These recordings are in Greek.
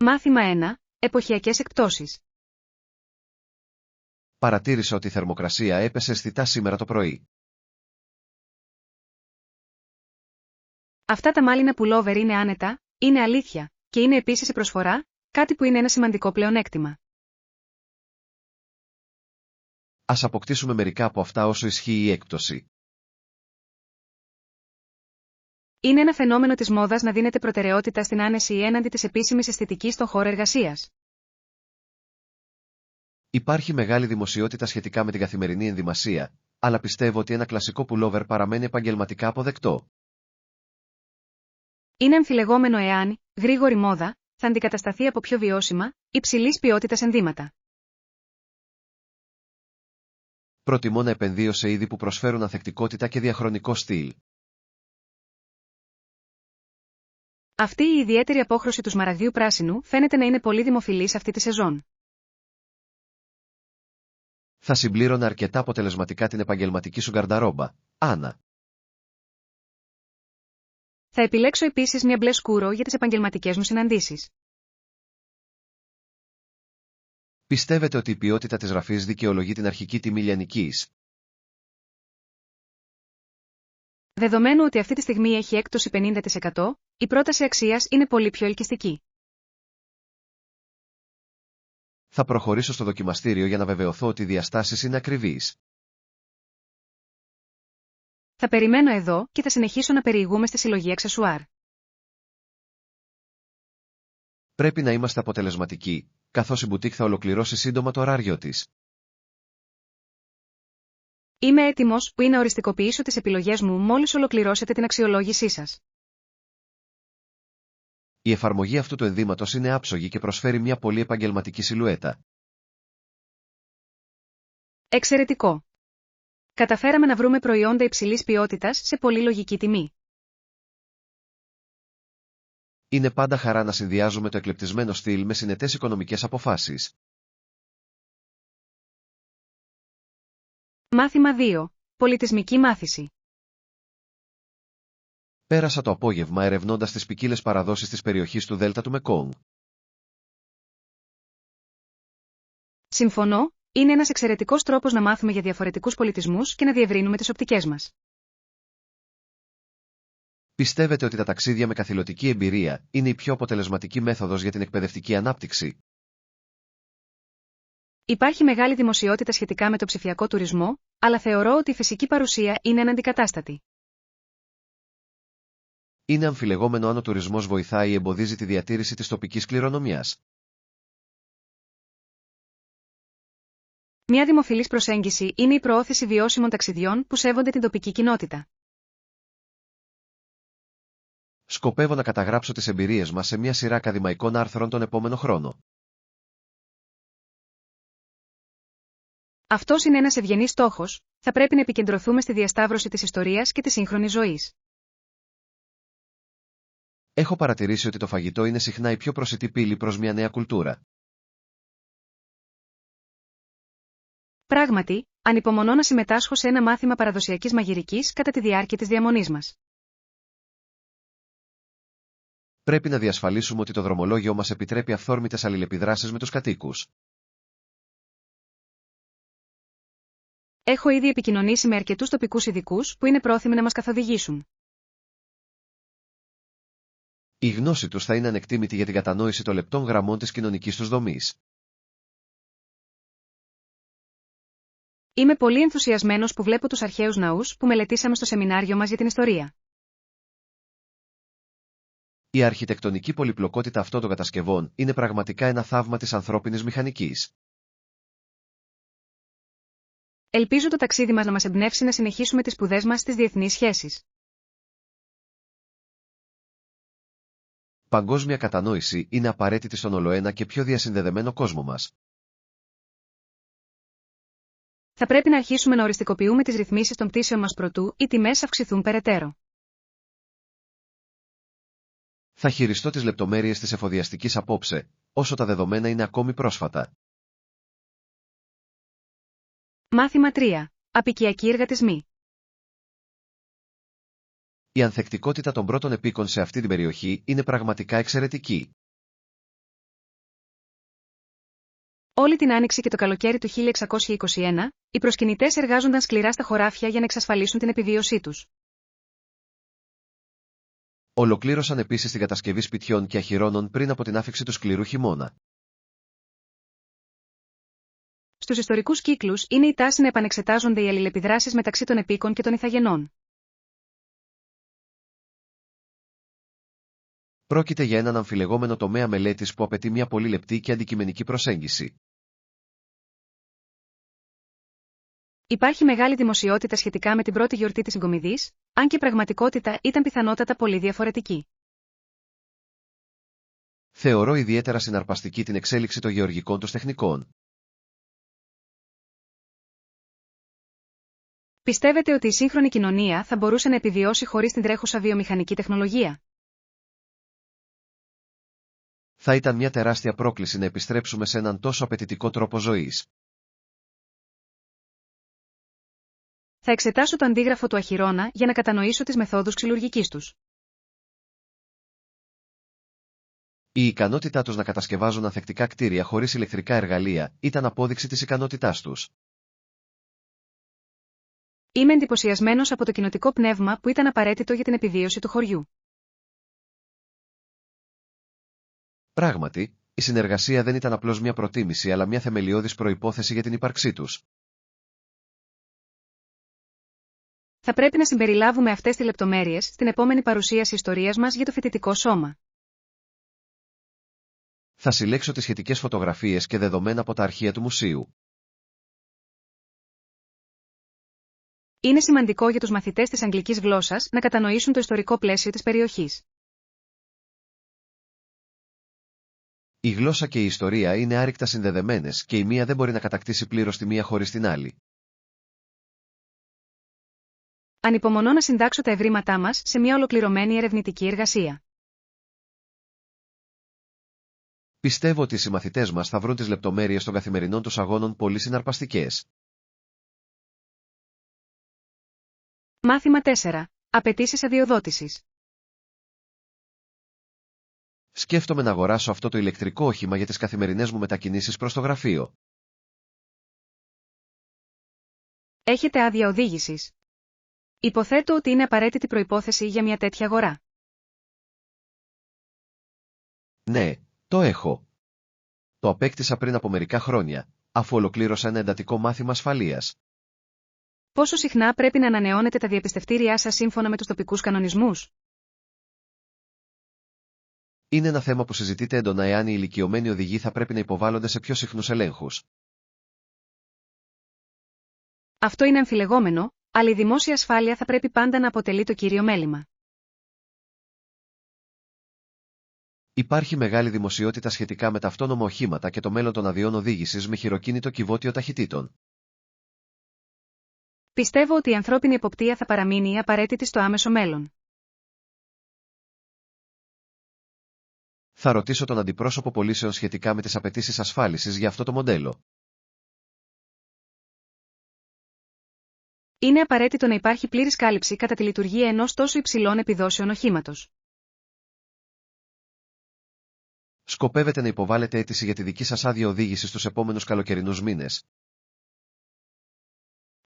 Μάθημα 1. Εποχιακές εκπτώσεις. Παρατήρησα ότι η θερμοκρασία έπεσε αισθητά σήμερα το πρωί. Αυτά τα μάλινα πουλόβερ είναι άνετα, είναι αλήθεια, και είναι επίσης η προσφορά, κάτι που είναι ένα σημαντικό πλεονέκτημα. Ας αποκτήσουμε μερικά από αυτά όσο ισχύει η έκπτωση. Είναι ένα φαινόμενο της μόδας να δίνεται προτεραιότητα στην άνεση έναντι της επίσημης αισθητικής στον χώρο εργασίας. Υπάρχει μεγάλη δημοσιότητα σχετικά με την καθημερινή ενδυμασία, αλλά πιστεύω ότι ένα κλασικό πουλόβερ παραμένει επαγγελματικά αποδεκτό. Είναι αμφιλεγόμενο εάν, γρήγορη μόδα, θα αντικατασταθεί από πιο βιώσιμα, υψηλής ποιότητας ενδύματα. Προτιμώ να επενδύω σε είδη που προσφέρουν ανθεκτικότητα και διαχρονικό στυλ. Αυτή η ιδιαίτερη απόχρωση του σμαραγδίου πράσινου φαίνεται να είναι πολύ δημοφιλής αυτή τη σεζόν. Θα συμπλήρωνα αρκετά αποτελεσματικά την επαγγελματική σου γκαρνταρόμπα, Άννα. Θα επιλέξω επίσης μια μπλε σκούρο για τις επαγγελματικές μου συναντήσεις. Πιστεύετε ότι η ποιότητα της ραφής δικαιολογεί την αρχική τιμή λιανικής? Δεδομένου ότι αυτή τη στιγμή έχει έκπτωση 50%, η πρόταση αξίας είναι πολύ πιο ελκυστική. Θα προχωρήσω στο δοκιμαστήριο για να βεβαιωθώ ότι οι διαστάσεις είναι ακριβείς. Θα περιμένω εδώ και θα συνεχίσω να περιηγούμε στη συλλογή αξεσουάρ. Πρέπει να είμαστε αποτελεσματικοί, καθώς η μπουτίκ θα ολοκληρώσει σύντομα το ωράριο της. Είμαι έτοιμος που είναι να οριστικοποιήσω τις επιλογές μου μόλις ολοκληρώσετε την αξιολόγησή σας. Η εφαρμογή αυτού του ενδύματος είναι άψογη και προσφέρει μια πολύ επαγγελματική σιλουέτα. Εξαιρετικό! Καταφέραμε να βρούμε προϊόντα υψηλής ποιότητας σε πολύ λογική τιμή. Είναι πάντα χαρά να συνδυάζουμε το εκλεπτισμένο στυλ με συνετές οικονομικές αποφάσεις. Μάθημα 2. Πολιτισμική μάθηση. Πέρασα το απόγευμα ερευνώντας τις ποικίλες παραδόσεις της περιοχής του Δέλτα του Μεκόγκ. Συμφωνώ, είναι ένας εξαιρετικός τρόπος να μάθουμε για διαφορετικούς πολιτισμούς και να διευρύνουμε τις οπτικές μας. Πιστεύετε ότι τα ταξίδια με καθηλωτική εμπειρία είναι η πιο αποτελεσματική μέθοδος για την εκπαιδευτική ανάπτυξη? Υπάρχει μεγάλη δημοσιότητα σχετικά με το ψηφιακό τουρισμό, αλλά θεωρώ ότι η φυσική παρουσία είναι αναντικατάστατη. Είναι αμφιλεγόμενο αν ο τουρισμός βοηθάει ή εμποδίζει τη διατήρηση της τοπικής κληρονομιάς. Μια δημοφιλής προσέγγιση είναι η προώθηση βιώσιμων ταξιδιών που σέβονται την τοπική κοινότητα. Σκοπεύω να καταγράψω τις εμπειρίες μας σε μια σειρά ακαδημαϊκών άρθρων τον επόμενο χρόνο. Αυτός είναι ένας ευγενής στόχος, θα πρέπει να επικεντρωθούμε στη διασταύρωση της ιστορίας και της σύγχρονης ζωής. Έχω παρατηρήσει ότι το φαγητό είναι συχνά η πιο προσιτή πύλη προς μια νέα κουλτούρα. Πράγματι, ανυπομονώ να συμμετάσχω σε ένα μάθημα παραδοσιακής μαγειρικής κατά τη διάρκεια της διαμονής μας. Πρέπει να διασφαλίσουμε ότι το δρομολόγιο μας επιτρέπει αυθόρμητες αλληλεπιδράσεις με τους κατοίκους. Έχω ήδη επικοινωνήσει με αρκετούς τοπικούς ειδικούς που είναι πρόθυμοι να μας καθοδηγήσουν. Η γνώση τους θα είναι ανεκτήμητη για την κατανόηση των λεπτών γραμμών της κοινωνικής τους δομής. Είμαι πολύ ενθουσιασμένος που βλέπω τους αρχαίους ναούς που μελετήσαμε στο σεμινάριο μας για την ιστορία. Η αρχιτεκτονική πολυπλοκότητα αυτών των κατασκευών είναι πραγματικά ένα θαύμα της ανθρώπινης μηχανικής. Ελπίζω το ταξίδι μας να μας εμπνεύσει να συνεχίσουμε τις σπουδές μας στις διεθνείς σχέσεις. Παγκόσμια κατανόηση είναι απαραίτητη στον ολοένα και πιο διασυνδεδεμένο κόσμο μας. Θα πρέπει να αρχίσουμε να οριστικοποιούμε τις ρυθμίσεις των πτήσεων μας προτού οι τιμές αυξηθούν περαιτέρω. Θα χειριστώ τις λεπτομέρειες της εφοδιαστικής απόψε, όσο τα δεδομένα είναι ακόμη πρόσφατα. Μάθημα 3. Απικιακοί εργατισμοί. Η ανθεκτικότητα των πρώτων επίκων σε αυτή την περιοχή είναι πραγματικά εξαιρετική. Όλη την άνοιξη και το καλοκαίρι του 1621, οι προσκυνητές εργάζονταν σκληρά στα χωράφια για να εξασφαλίσουν την επιβίωσή τους. Ολοκλήρωσαν επίσης την κατασκευή σπιτιών και αχυρώνων πριν από την άφιξη του σκληρού χειμώνα. Στους ιστορικούς κύκλους είναι η τάση να επανεξετάζονται οι αλληλεπιδράσεις μεταξύ των επίκων και των ηθαγενών. Πρόκειται για έναν αμφιλεγόμενο τομέα μελέτης που απαιτεί μια πολύ λεπτή και αντικειμενική προσέγγιση. Υπάρχει μεγάλη δημοσιότητα σχετικά με την πρώτη γιορτή της συγκομιδής, αν και η πραγματικότητα ήταν πιθανότατα πολύ διαφορετική. Θεωρώ ιδιαίτερα συναρπαστική την εξέλιξη των γεωργικών τους τεχνικών. Πιστεύετε ότι η σύγχρονη κοινωνία θα μπορούσε να επιβιώσει χωρίς την τρέχουσα βιομηχανική τεχνολογία? Θα ήταν μια τεράστια πρόκληση να επιστρέψουμε σε έναν τόσο απαιτητικό τρόπο ζωής. Θα εξετάσω το αντίγραφο του αχυρώνα για να κατανοήσω τις μεθόδους ξυλουργικής τους. Η ικανότητά τους να κατασκευάζουν ανθεκτικά κτίρια χωρίς ηλεκτρικά εργαλεία ήταν απόδειξη της ικανότητάς τους. Είμαι εντυπωσιασμένος από το κοινοτικό πνεύμα που ήταν απαραίτητο για την επιβίωση του χωριού. Πράγματι, η συνεργασία δεν ήταν απλώς μια προτίμηση αλλά μια θεμελιώδης προϋπόθεση για την ύπαρξή τους. Θα πρέπει να συμπεριλάβουμε αυτές τις λεπτομέρειες στην επόμενη παρουσίαση ιστορίας μας για το φοιτητικό σώμα. Θα συλλέξω τις σχετικές φωτογραφίες και δεδομένα από τα αρχεία του μουσείου. Είναι σημαντικό για τους μαθητές της αγγλικής γλώσσας να κατανοήσουν το ιστορικό πλαίσιο της περιοχής. Η γλώσσα και η ιστορία είναι άρρηκτα συνδεδεμένες και η μία δεν μπορεί να κατακτήσει πλήρως τη μία χωρίς την άλλη. Ανυπομονώ να συντάξω τα ευρήματά μας σε μια ολοκληρωμένη ερευνητική εργασία. Πιστεύω ότι οι συμμαθητές μας θα βρουν τις λεπτομέρειες των καθημερινών τους αγώνων πολύ συναρπαστικές. Μάθημα 4. Απαιτήσεις αδειοδότησης. Σκέφτομαι να αγοράσω αυτό το ηλεκτρικό όχημα για τις καθημερινές μου μετακινήσεις προς το γραφείο. Έχετε άδεια οδήγησης? Υποθέτω ότι είναι απαραίτητη προϋπόθεση για μια τέτοια αγορά. Ναι, το έχω. Το απέκτησα πριν από μερικά χρόνια, αφού ολοκλήρωσα ένα εντατικό μάθημα ασφαλείας. Πόσο συχνά πρέπει να ανανεώνετε τα διαπιστευτήριά σας σύμφωνα με τους τοπικούς κανονισμούς? Είναι ένα θέμα που συζητείται έντονα εάν οι ηλικιωμένοι οδηγοί θα πρέπει να υποβάλλονται σε πιο συχνούς ελέγχους. Αυτό είναι αμφιλεγόμενο, αλλά η δημόσια ασφάλεια θα πρέπει πάντα να αποτελεί το κύριο μέλημα. Υπάρχει μεγάλη δημοσιότητα σχετικά με τα αυτόνομα οχήματα και το μέλλον των αδειών οδήγησης με χειροκίνητο κυβότιο ταχυτήτων. Πιστεύω ότι η ανθρώπινη εποπτεία θα παραμείνει απαραίτητη στο άμεσο μέλλον. Θα ρωτήσω τον αντιπρόσωπο πωλήσεων σχετικά με τις απαιτήσεις ασφάλισης για αυτό το μοντέλο. Είναι απαραίτητο να υπάρχει πλήρης κάλυψη κατά τη λειτουργία ενός τόσο υψηλών επιδόσεων οχήματος. Σκοπεύετε να υποβάλλετε αίτηση για τη δική σας άδεια οδήγησης τους επόμενους καλοκαιρινούς μήνες?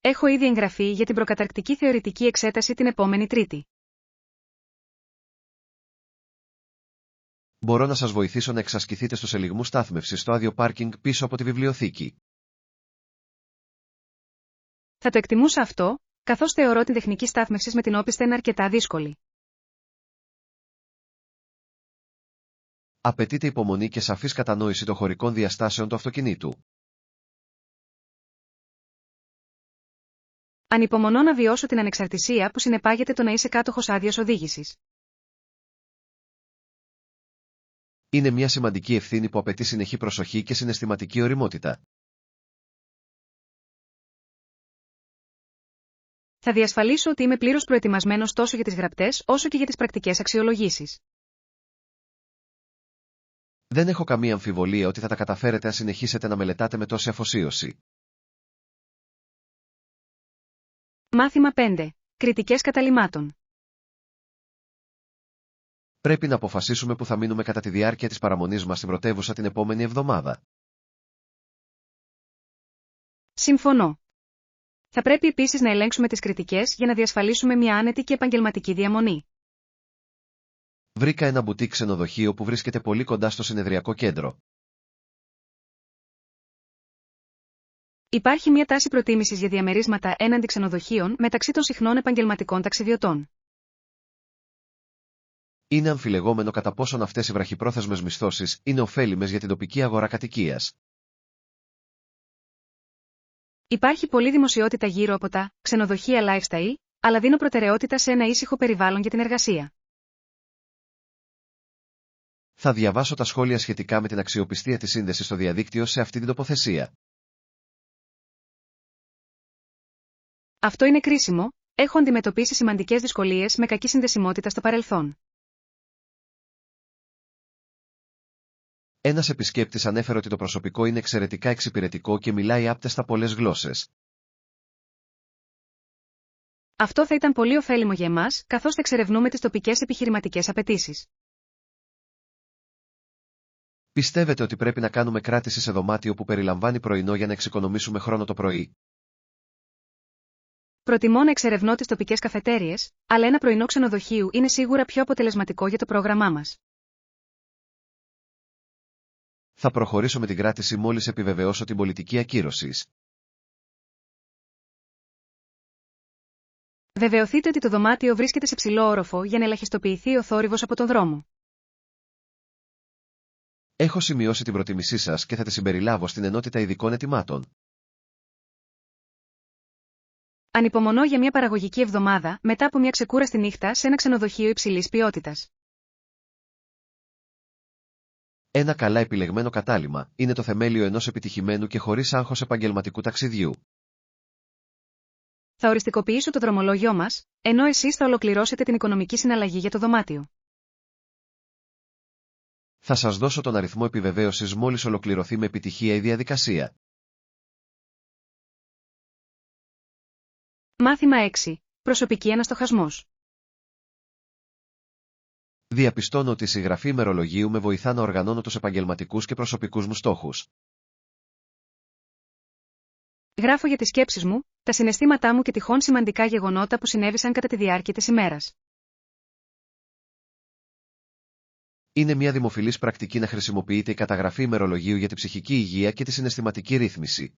Έχω ήδη εγγραφεί για την προκαταρκτική θεωρητική εξέταση την επόμενη Τρίτη. Μπορώ να σας βοηθήσω να εξασκηθείτε στους ελιγμούς στάθμευσης στο άδειο πάρκινγκ πίσω από τη βιβλιοθήκη. Θα το εκτιμούσα αυτό, καθώς θεωρώ την τεχνική στάθμευσης με την όπιστα είναι αρκετά δύσκολη. Απαιτείται υπομονή και σαφής κατανόηση των χωρικών διαστάσεων του αυτοκινήτου. Ανυπομονώ να βιώσω την ανεξαρτησία που συνεπάγεται το να είσαι κάτοχος άδειας οδήγησης. Είναι μια σημαντική ευθύνη που απαιτεί συνεχή προσοχή και συναισθηματική ωριμότητα. Θα διασφαλίσω ότι είμαι πλήρως προετοιμασμένος τόσο για τις γραπτές όσο και για τις πρακτικές αξιολογήσεις. Δεν έχω καμία αμφιβολία ότι θα τα καταφέρετε αν συνεχίσετε να μελετάτε με τόση αφοσίωση. Μάθημα 5. Κριτικές καταλυμάτων. Πρέπει να αποφασίσουμε που θα μείνουμε κατά τη διάρκεια της παραμονής μας στην πρωτεύουσα την επόμενη εβδομάδα. Συμφωνώ. Θα πρέπει επίσης να ελέγξουμε τις κριτικές για να διασφαλίσουμε μια άνετη και επαγγελματική διαμονή. Βρήκα ένα μπουτίκ ξενοδοχείο που βρίσκεται πολύ κοντά στο συνεδριακό κέντρο. Υπάρχει μια τάση προτίμησης για διαμερίσματα έναντι ξενοδοχείων μεταξύ των συχνών επαγγελματικών ταξιδιωτών. Είναι αμφιλεγόμενο κατά πόσον αυτές οι βραχυπρόθεσμες μισθώσεις είναι ωφέλιμες για την τοπική αγορά κατοικίας. Υπάρχει πολλή δημοσιότητα γύρω από τα ξενοδοχεία lifestyle, αλλά δίνω προτεραιότητα σε ένα ήσυχο περιβάλλον για την εργασία. Θα διαβάσω τα σχόλια σχετικά με την αξιοπιστία της σύνδεσης στο διαδίκτυο σε αυτή την τοποθεσία. Αυτό είναι κρίσιμο, έχω αντιμετωπίσει σημαντικές δυσκολίες με κακή συνδεσιμότητα στο παρελθόν. Ένας επισκέπτης ανέφερε ότι το προσωπικό είναι εξαιρετικά εξυπηρετικό και μιλάει άπτεστα πολλές γλώσσες. Αυτό θα ήταν πολύ ωφέλιμο για εμάς, καθώς θα εξερευνούμε τις τοπικές επιχειρηματικές απαιτήσεις. Πιστεύετε ότι πρέπει να κάνουμε κράτηση σε δωμάτιο που περιλαμβάνει πρωινό για να εξοικονομήσουμε χρόνο το πρωί? Προτιμώ να εξερευνώ τις τοπικές καφετέριες, αλλά ένα πρωινό ξενοδοχείου είναι σίγουρα πιο αποτελεσματικό για το πρόγραμμά μας. Θα προχωρήσω με την κράτηση μόλις επιβεβαιώσω την πολιτική ακύρωσης. Βεβαιωθείτε ότι το δωμάτιο βρίσκεται σε ψηλό όροφο για να ελαχιστοποιηθεί ο θόρυβος από τον δρόμο. Έχω σημειώσει την προτίμησή σας και θα τη συμπεριλάβω στην ενότητα ειδικών ετοιμάτων. Ανυπομονώ για μια παραγωγική εβδομάδα μετά από μια ξεκούραστη νύχτα σε ένα ξενοδοχείο υψηλής ποιότητας. Ένα καλά επιλεγμένο κατάλημα είναι το θεμέλιο ενός επιτυχημένου και χωρίς άγχος επαγγελματικού ταξιδιού. Θα οριστικοποιήσω το δρομολόγιό μας, ενώ εσείς θα ολοκληρώσετε την οικονομική συναλλαγή για το δωμάτιο. Θα σας δώσω τον αριθμό επιβεβαίωσης μόλις ολοκληρωθεί με επιτυχία η διαδικασία. Μάθημα 6. Προσωπική αναστοχασμός. Διαπιστώνω ότι η συγγραφή ημερολογίου με βοηθά να οργανώνω τους επαγγελματικούς και προσωπικούς μου στόχους. Γράφω για τις σκέψεις μου, τα συναισθήματά μου και τυχόν σημαντικά γεγονότα που συνέβησαν κατά τη διάρκεια της ημέρας. Είναι μια δημοφιλής πρακτική να χρησιμοποιείται η καταγραφή ημερολογίου για την ψυχική υγεία και τη συναισθηματική ρύθμιση.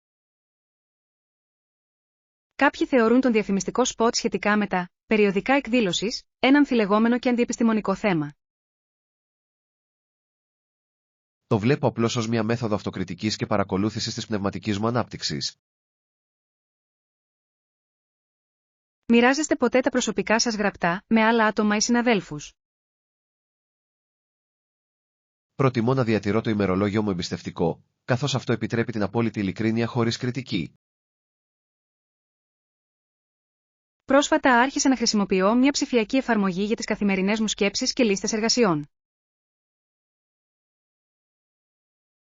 Κάποιοι θεωρούν τον διαφημιστικό σποτ σχετικά με τα περιοδικά εκδήλωσης ένα αμφιλεγόμενο και αντιεπιστημονικό θέμα. Το βλέπω απλώς ως μια μέθοδο αυτοκριτικής και παρακολούθησης της πνευματικής μου ανάπτυξης. Μοιράζεστε ποτέ τα προσωπικά σας γραπτά με άλλα άτομα ή συναδέλφους? Προτιμώ να διατηρώ το ημερολόγιο μου εμπιστευτικό, καθώς αυτό επιτρέπει την απόλυτη ειλικρίνεια χωρίς κριτική. Πρόσφατα άρχισα να χρησιμοποιώ μια ψηφιακή εφαρμογή για τις καθημερινές μου σκέψεις και λίστες εργασιών.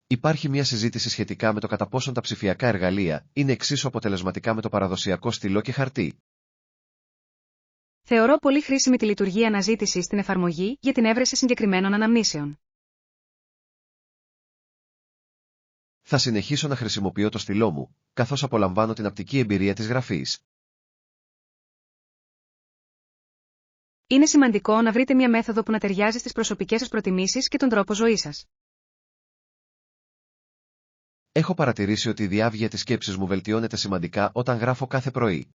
Υπάρχει μια συζήτηση σχετικά με το κατά πόσον τα ψηφιακά εργαλεία είναι εξίσου αποτελεσματικά με το παραδοσιακό στυλό και χαρτί. Θεωρώ πολύ χρήσιμη τη λειτουργία αναζήτησης στην εφαρμογή για την έβρεση συγκεκριμένων αναμνήσεων. Θα συνεχίσω να χρησιμοποιώ το στυλό μου, καθώς απολαμβάνω την απτική εμπειρία της γραφής. Είναι σημαντικό να βρείτε μια μέθοδο που να ταιριάζει στις προσωπικές σας προτιμήσεις και τον τρόπο ζωής σας. Έχω παρατηρήσει ότι η διάβγεια της σκέψης μου βελτιώνεται σημαντικά όταν γράφω κάθε πρωί.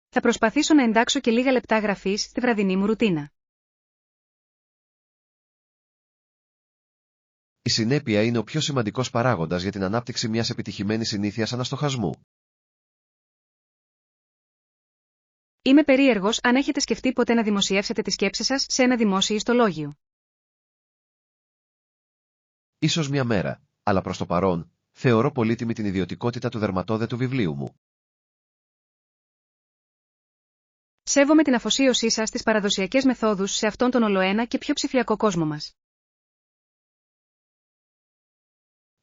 Θα προσπαθήσω να εντάξω και λίγα λεπτά γραφής στη βραδινή μου ρουτίνα. Η συνέπεια είναι ο πιο σημαντικός παράγοντας για την ανάπτυξη μιας επιτυχημένης συνήθειας αναστοχασμού. Είμαι περίεργος αν έχετε σκεφτεί ποτέ να δημοσιεύσετε τις σκέψεις σας σε ένα δημόσιο ιστολόγιο. Ίσως μια μέρα, αλλά προς το παρόν, θεωρώ πολύτιμη την ιδιωτικότητα του δερματόδετου βιβλίου μου. Σέβομαι την αφοσίωσή σας στις παραδοσιακές μεθόδους σε αυτόν τον ολοένα και πιο ψηφιακό κόσμο μας.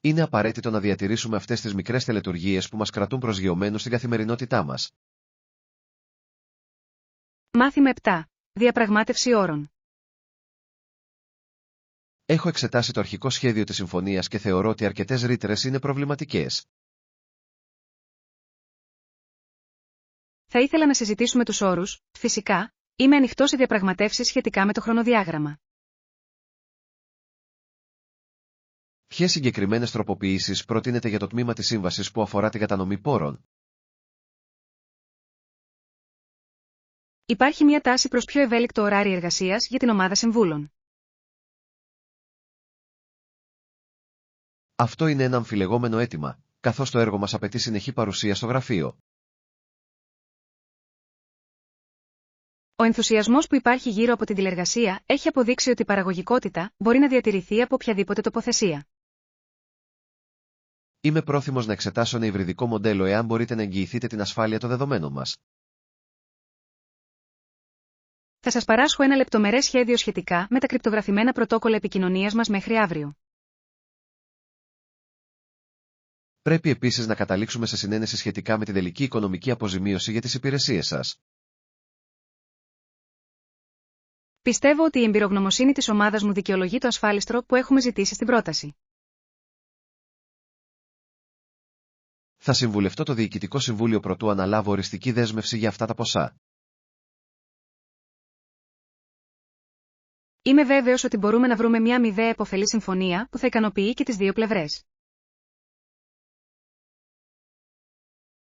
Είναι απαραίτητο να διατηρήσουμε αυτές τις μικρές τελετουργίες που μας κρατούν προσγειωμένους στην καθημερινότητά μας. Μάθημα 7. Διαπραγμάτευση όρων. Έχω εξετάσει το αρχικό σχέδιο της συμφωνίας και θεωρώ ότι αρκετές ρήτρες είναι προβληματικές. Θα ήθελα να συζητήσουμε τους όρους, φυσικά, είμαι ανοιχτός σε διαπραγματεύσεις σχετικά με το χρονοδιάγραμμα. Ποιες συγκεκριμένες τροποποιήσεις προτείνετε για το τμήμα της σύμβασης που αφορά την κατανομή πόρων? Υπάρχει μια τάση προς πιο ευέλικτο ωράριο εργασίας για την ομάδα συμβούλων. Αυτό είναι ένα αμφιλεγόμενο αίτημα, καθώς το έργο μας απαιτεί συνεχή παρουσία στο γραφείο. Ο ενθουσιασμός που υπάρχει γύρω από την τηλεργασία έχει αποδείξει ότι η παραγωγικότητα μπορεί να διατηρηθεί από οποιαδήποτε τοποθεσία. Είμαι πρόθυμος να εξετάσω ένα υβριδικό μοντέλο εάν μπορείτε να εγγυηθείτε την ασφάλεια των δεδομένων μας. Θα σας παράσχω ένα λεπτομερές σχέδιο σχετικά με τα κρυπτογραφημένα πρωτόκολλα επικοινωνίας μας μέχρι αύριο. Πρέπει επίσης να καταλήξουμε σε συνένεση σχετικά με την τελική οικονομική αποζημίωση για τις υπηρεσίες σας. Πιστεύω ότι η εμπειρογνωμοσύνη της ομάδας μου δικαιολογεί το ασφάλιστρο που έχουμε ζητήσει στην πρόταση. Θα συμβουλευτώ το Διοικητικό Συμβούλιο προτού αναλάβω οριστική δέσμευση για αυτά τα ποσά. Είμαι βέβαιος ότι μπορούμε να βρούμε μια αμοιβαία επωφελή συμφωνία που θα ικανοποιεί και τις δύο πλευρές.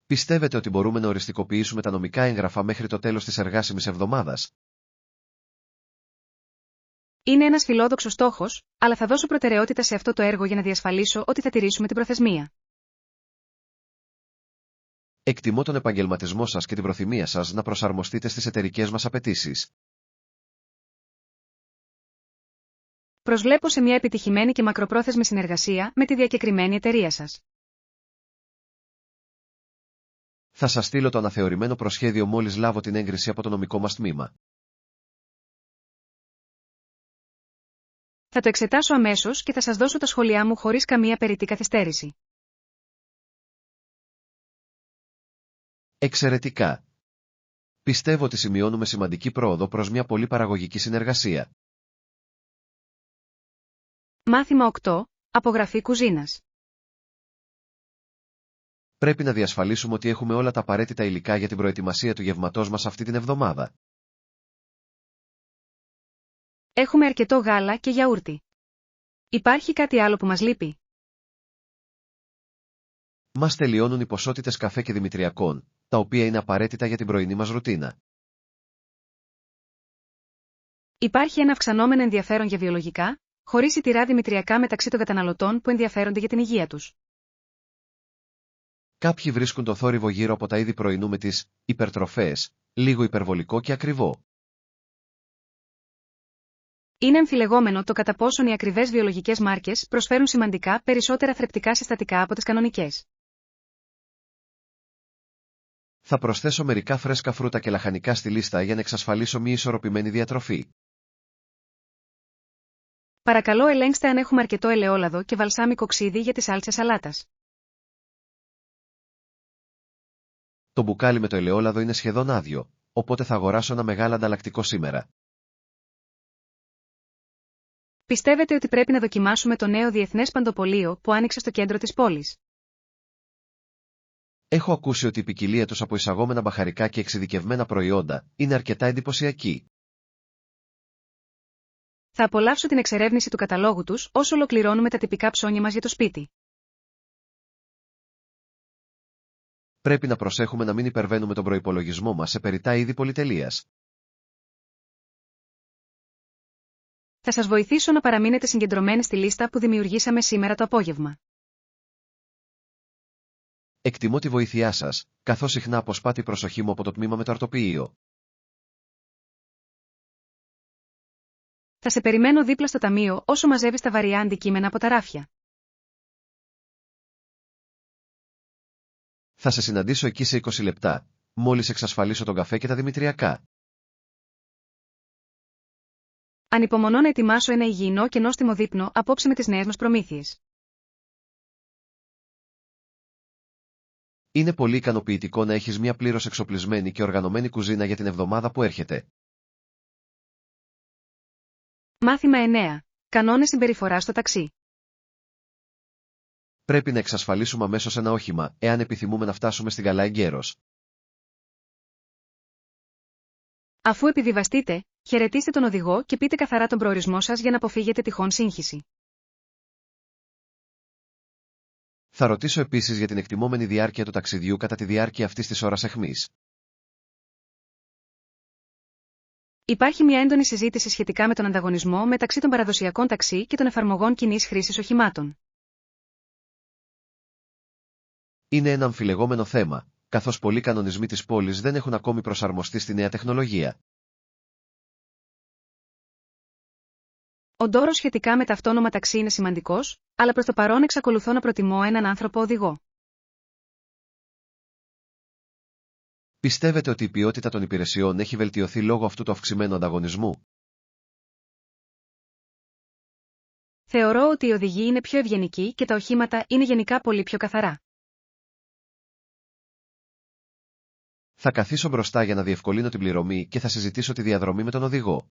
Πιστεύετε ότι μπορούμε να οριστικοποιήσουμε τα νομικά έγγραφα μέχρι το τέλος της εργάσιμης εβδομάδας? Είναι ένας φιλόδοξος στόχος, αλλά θα δώσω προτεραιότητα σε αυτό το έργο για να διασφαλίσω ότι θα τηρήσουμε την προθεσμία. Εκτιμώ τον επαγγελματισμό σας και την προθυμία σας να προσαρμοστείτε στις εταιρικές μας απαιτήσεις. Προσβλέπω σε μια επιτυχημένη και μακροπρόθεσμη συνεργασία με τη διακεκριμένη εταιρεία σας. Θα σας στείλω το αναθεωρημένο προσχέδιο μόλις λάβω την έγκριση από το νομικό μας τμήμα. Θα το εξετάσω αμέσως και θα σας δώσω τα σχόλιά μου χωρίς καμία περιττή καθυστέρηση. Εξαιρετικά. Πιστεύω ότι σημειώνουμε σημαντική πρόοδο προς μια πολύ παραγωγική συνεργασία. Μάθημα 8. Απογραφή κουζίνας. Πρέπει να διασφαλίσουμε ότι έχουμε όλα τα απαραίτητα υλικά για την προετοιμασία του γευματός μας αυτή την εβδομάδα. Έχουμε αρκετό γάλα και γιαούρτι. Υπάρχει κάτι άλλο που μας λείπει? Μας τελειώνουν οι ποσότητες καφέ και δημητριακών, τα οποία είναι απαραίτητα για την πρωινή μας ρουτίνα. Υπάρχει ένα αυξανόμενο ενδιαφέρον για βιολογικά, χωρίς σιτηρά δημητριακά μεταξύ των καταναλωτών που ενδιαφέρονται για την υγεία τους. Κάποιοι βρίσκουν το θόρυβο γύρω από τα είδη πρωινού με τις υπερτροφές, λίγο υπερβολικό και ακριβό. Είναι αμφιλεγόμενο το κατά πόσον οι ακριβές βιολογικές μάρκες προσφέρουν σημαντικά περισσότερα θρεπτικά συστατικά από τις κανονικές. Θα προσθέσω μερικά φρέσκα φρούτα και λαχανικά στη λίστα για να εξασφαλίσω μια ισορροπημένη διατροφή. Παρακαλώ ελέγξτε αν έχουμε αρκετό ελαιόλαδο και βαλσάμικο ξύδι για τις σάλτσες σαλάτας. Το μπουκάλι με το ελαιόλαδο είναι σχεδόν άδειο, οπότε θα αγοράσω ένα μεγάλο ανταλλακτικό σήμερα. Πιστεύετε ότι πρέπει να δοκιμάσουμε το νέο διεθνές παντοπωλείο που άνοιξε στο κέντρο της πόλης? Έχω ακούσει ότι η ποικιλία τους από εισαγόμενα μπαχαρικά και εξειδικευμένα προϊόντα είναι αρκετά εντυπωσιακή. Θα απολαύσω την εξερεύνηση του καταλόγου τους όσο ολοκληρώνουμε τα τυπικά ψώνια μας για το σπίτι. Πρέπει να προσέχουμε να μην υπερβαίνουμε τον προϋπολογισμό μας σε περιττά είδη πολυτελείας. Θα σας βοηθήσω να παραμείνετε συγκεντρωμένοι στη λίστα που δημιουργήσαμε σήμερα το απόγευμα. Εκτιμώ τη βοήθειά σας, καθώς συχνά αποσπά την προσοχή μου από το τμήμα με το αρτοποιείο. Θα σε περιμένω δίπλα στο ταμείο όσο μαζεύεις τα βαριά αντικείμενα από τα ράφια. Θα σε συναντήσω εκεί σε 20 λεπτά, μόλις εξασφαλίσω τον καφέ και τα δημητριακά. Ανυπομονώ να ετοιμάσω ένα υγιεινό και νόστιμο δείπνο απόψε με τις νέες μας προμήθειες. Είναι πολύ ικανοποιητικό να έχεις μια πλήρως εξοπλισμένη και οργανωμένη κουζίνα για την εβδομάδα που έρχεται. Μάθημα 9. Κανόνες συμπεριφοράς στο ταξί. Πρέπει να εξασφαλίσουμε αμέσως ένα όχημα, εάν επιθυμούμε να φτάσουμε στην καλά εγκαίρως. Αφού επιβιβαστείτε, χαιρετίστε τον οδηγό και πείτε καθαρά τον προορισμό σας για να αποφύγετε τυχόν σύγχυση. Θα ρωτήσω επίσης για την εκτιμόμενη διάρκεια του ταξιδιού κατά τη διάρκεια αυτής της ώρας αιχμής. Υπάρχει μια έντονη συζήτηση σχετικά με τον ανταγωνισμό μεταξύ των παραδοσιακών ταξί και των εφαρμογών κοινής χρήσης οχημάτων. Είναι ένα αμφιλεγόμενο θέμα, καθώς πολλοί κανονισμοί της πόλης δεν έχουν ακόμη προσαρμοστεί στη νέα τεχνολογία. Ο ντόρος σχετικά με τα αυτόνομα ταξί είναι σημαντικός, αλλά προς το παρόν εξακολουθώ να προτιμώ έναν άνθρωπο οδηγό. Πιστεύετε ότι η ποιότητα των υπηρεσιών έχει βελτιωθεί λόγω αυτού του αυξημένου ανταγωνισμού? Θεωρώ ότι οι οδηγοί είναι πιο ευγενικοί και τα οχήματα είναι γενικά πολύ πιο καθαρά. Θα καθίσω μπροστά για να διευκολύνω την πληρωμή και θα συζητήσω τη διαδρομή με τον οδηγό.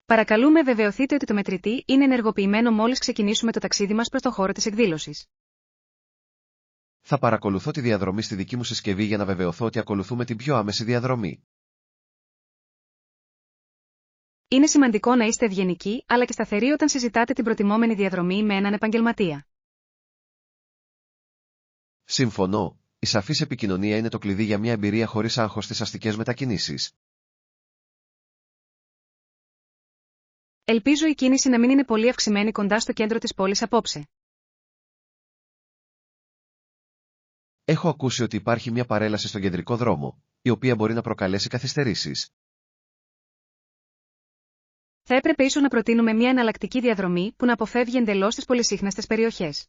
Παρακαλούμε βεβαιωθείτε ότι το μετρητή είναι ενεργοποιημένο μόλις ξεκινήσουμε το ταξίδι μας προς το χώρο της εκδήλωσης. Θα παρακολουθώ τη διαδρομή στη δική μου συσκευή για να βεβαιωθώ ότι ακολουθούμε την πιο άμεση διαδρομή. Είναι σημαντικό να είστε ευγενικοί αλλά και σταθεροί όταν συζητάτε την προτιμόμενη διαδρομή με έναν επαγγελματία. Συμφωνώ, η σαφής επικοινωνία είναι το κλειδί για μια εμπειρία χωρίς άγχος στις αστικές μετακινήσεις. Ελπίζω η κίνηση να μην είναι πολύ αυξημένη κοντά στο κέντρο της πόλης απόψε. Έχω ακούσει ότι υπάρχει μια παρέλαση στον κεντρικό δρόμο, η οποία μπορεί να προκαλέσει καθυστερήσεις. Θα έπρεπε ίσως να προτείνουμε μια εναλλακτική διαδρομή που να αποφεύγει εντελώς τις πολυσύχναστες περιοχές.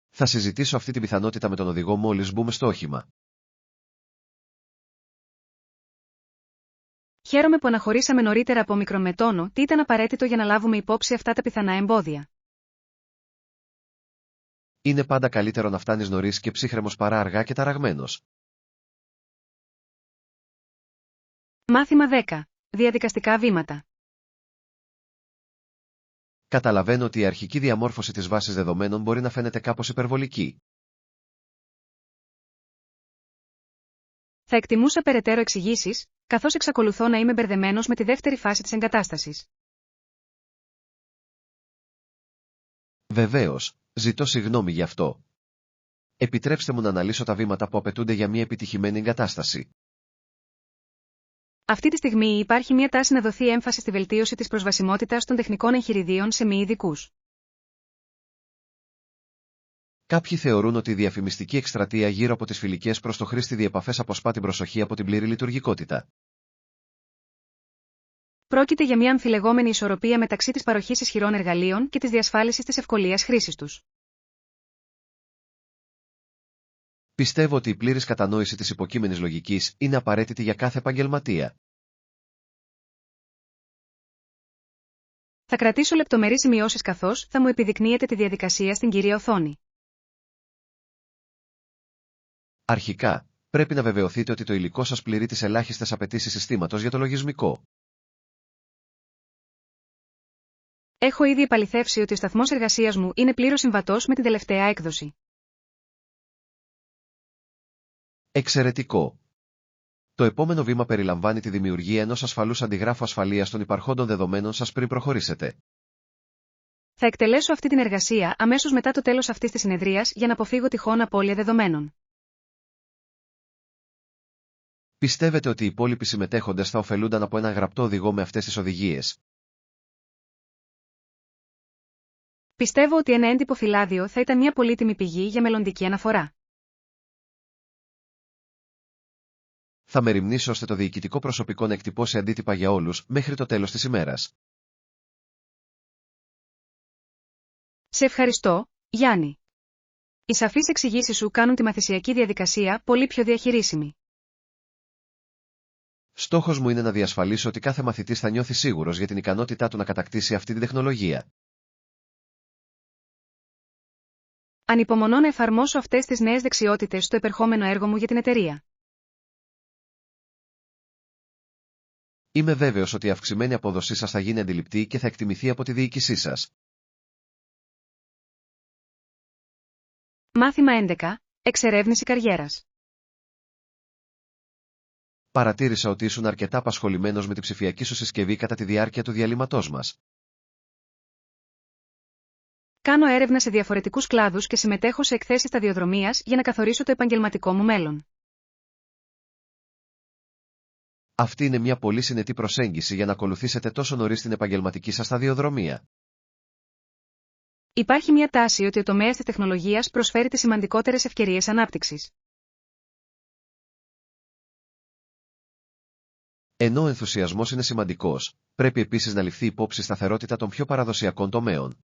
Θα συζητήσω αυτή την πιθανότητα με τον οδηγό μόλις μπούμε στο όχημα. Χαίρομαι που αναχωρήσαμε νωρίτερα από μικρομετόνο τι ήταν απαραίτητο για να λάβουμε υπόψη αυτά τα πιθανά εμπόδια. Είναι πάντα καλύτερο να φτάνεις νωρίς και ψύχρεμος παρά αργά και ταραγμένος. Μάθημα 10. Διαδικαστικά βήματα. Καταλαβαίνω ότι η αρχική διαμόρφωση της βάσης δεδομένων μπορεί να φαίνεται κάπως υπερβολική. Θα εκτιμούσα περαιτέρω εξηγήσεις, καθώς εξακολουθώ να είμαι μπερδεμένος με τη δεύτερη φάση της εγκατάστασης. Βεβαίως, ζητώ συγγνώμη γι' αυτό. Επιτρέψτε μου να αναλύσω τα βήματα που απαιτούνται για μια επιτυχημένη εγκατάσταση. Αυτή τη στιγμή υπάρχει μια τάση να δοθεί έμφαση στη βελτίωση της προσβασιμότητας των τεχνικών εγχειριδίων σε μη ειδικούς. Κάποιοι θεωρούν ότι η διαφημιστική εκστρατεία γύρω από τις φιλικές προς το χρήστη διεπαφές αποσπά την προσοχή από την πλήρη λειτουργικότητα. Πρόκειται για μια αμφιλεγόμενη ισορροπία μεταξύ της παροχής ισχυρών εργαλείων και της διασφάλισης της ευκολίας χρήσης τους. Πιστεύω ότι η πλήρης κατανόηση της υποκείμενης λογικής είναι απαραίτητη για κάθε επαγγελματία. Θα κρατήσω λεπτομερείς σημειώσεις καθώς θα μου επιδεικνύετε τη διαδικασία στην κυρία οθόνη. Αρχικά, πρέπει να βεβαιωθείτε ότι το υλικό σας πληρεί τις ελάχιστες απαιτήσεις συστήματος για το λογισμικό. Έχω ήδη επαληθεύσει ότι ο σταθμός εργασίας μου είναι πλήρως συμβατός με την τελευταία έκδοση. Εξαιρετικό. Το επόμενο βήμα περιλαμβάνει τη δημιουργία ενός ασφαλούς αντιγράφου ασφαλείας των υπαρχόντων δεδομένων σας πριν προχωρήσετε. Θα εκτελέσω αυτή την εργασία αμέσως μετά το τέλος αυτής της συνεδρίας για να αποφύγω τυχόν απώλεια δεδομένων. Πιστεύετε ότι οι υπόλοιποι συμμετέχοντες θα ωφελούνταν από ένα γραπτό οδηγό με αυτές τις οδηγίες? Πιστεύω ότι ένα έντυπο φυλάδιο θα ήταν μια πολύτιμη πηγή για μελλοντική αναφορά. Θα μεριμνήσω ώστε το διοικητικό προσωπικό να εκτυπώσει αντίτυπα για όλους μέχρι το τέλος της ημέρας. Σε ευχαριστώ, Γιάννη. Οι σαφείς εξηγήσεις σου κάνουν τη μαθησιακή διαδικασία πολύ πιο διαχειρίσιμη. Στόχος μου είναι να διασφαλίσω ότι κάθε μαθητής θα νιώθει σίγουρος για την ικανότητά του να κατακτήσει αυτή την τεχνολογία. Ανυπομονώ να εφαρμόσω αυτές τις νέες δεξιότητες στο επερχόμενο έργο μου για την εταιρεία. Είμαι βέβαιος ότι η αυξημένη απόδοσή σας θα γίνει αντιληπτή και θα εκτιμηθεί από τη διοίκησή σας. Μάθημα 11. Εξερεύνηση καριέρας. Παρατήρησα ότι ήσουν αρκετά απασχολημένος με τη ψηφιακή σου συσκευή κατά τη διάρκεια του διαλύματός μας. Κάνω έρευνα σε διαφορετικούς κλάδους και συμμετέχω σε εκθέσεις σταδιοδρομίας για να καθορίσω το επαγγελματικό μου μέλλον. Αυτή είναι μια πολύ συνετή προσέγγιση για να ακολουθήσετε τόσο νωρίς την επαγγελματική σας σταδιοδρομία. Υπάρχει μια τάση ότι ο τομέας της τεχνολογίας προσφέρει τις σημαντικότερες ευκαιρίες ανάπτυξης. Ενώ ο ενθουσιασμός είναι σημαντικός, πρέπει επίσης να ληφθεί υπόψη σταθερότητα των πιο παραδοσιακών τομέων.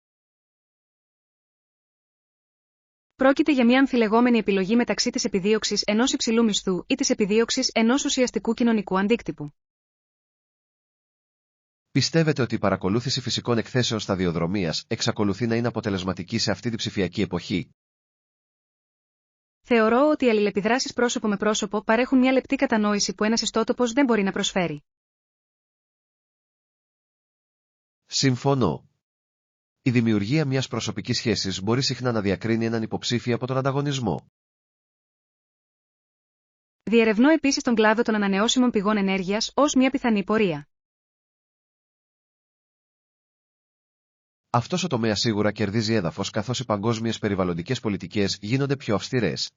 Πρόκειται για μια αμφιλεγόμενη επιλογή μεταξύ της επιδίωξης ενός υψηλού μισθού ή της επιδίωξης ενός ουσιαστικού κοινωνικού αντίκτυπου. Πιστεύετε ότι η παρακολούθηση φυσικών εκθέσεων σταδιοδρομίας εξακολουθεί να είναι αποτελεσματική σε αυτή τη ψηφιακή εποχή? Θεωρώ ότι οι αλληλεπιδράσεις πρόσωπο με πρόσωπο παρέχουν μια λεπτή κατανόηση που ένας ιστότοπος δεν μπορεί να προσφέρει. Συμφωνώ. Η δημιουργία μιας προσωπικής σχέσης μπορεί συχνά να διακρίνει έναν υποψήφιο από τον ανταγωνισμό. Διερευνώ επίσης τον κλάδο των ανανεώσιμων πηγών ενέργειας ως μια πιθανή πορεία. Αυτός ο τομέας σίγουρα κερδίζει έδαφος καθώς οι παγκόσμιες περιβαλλοντικές πολιτικές γίνονται πιο αυστηρές.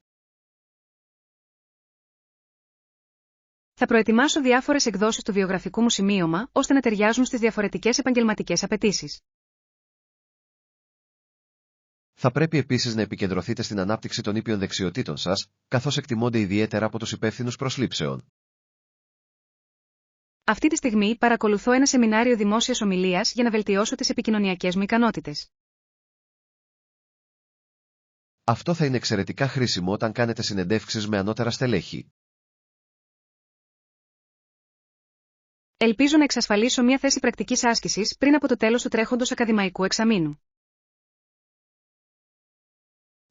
Θα προετοιμάσω διάφορες εκδόσεις του βιογραφικού μου σημείωμα, ώστε να ταιριάζουν στις διαφορετικές επαγγελματικές απαιτήσεις. Θα πρέπει επίσης να επικεντρωθείτε στην ανάπτυξη των ήπιων δεξιοτήτων σας, καθώς εκτιμώνται ιδιαίτερα από τους υπεύθυνους προσλήψεων. Αυτή τη στιγμή παρακολουθώ ένα σεμινάριο δημόσιας ομιλίας για να βελτιώσω τις επικοινωνιακές μου ικανότητες. Αυτό θα είναι εξαιρετικά χρήσιμο όταν κάνετε συνεντεύξεις με ανώτερα στελέχη. Ελπίζω να εξασφαλίσω μια θέση πρακτικής άσκησης πριν από το τέλος του τρέχοντος ακαδημαϊκού εξαμήνου.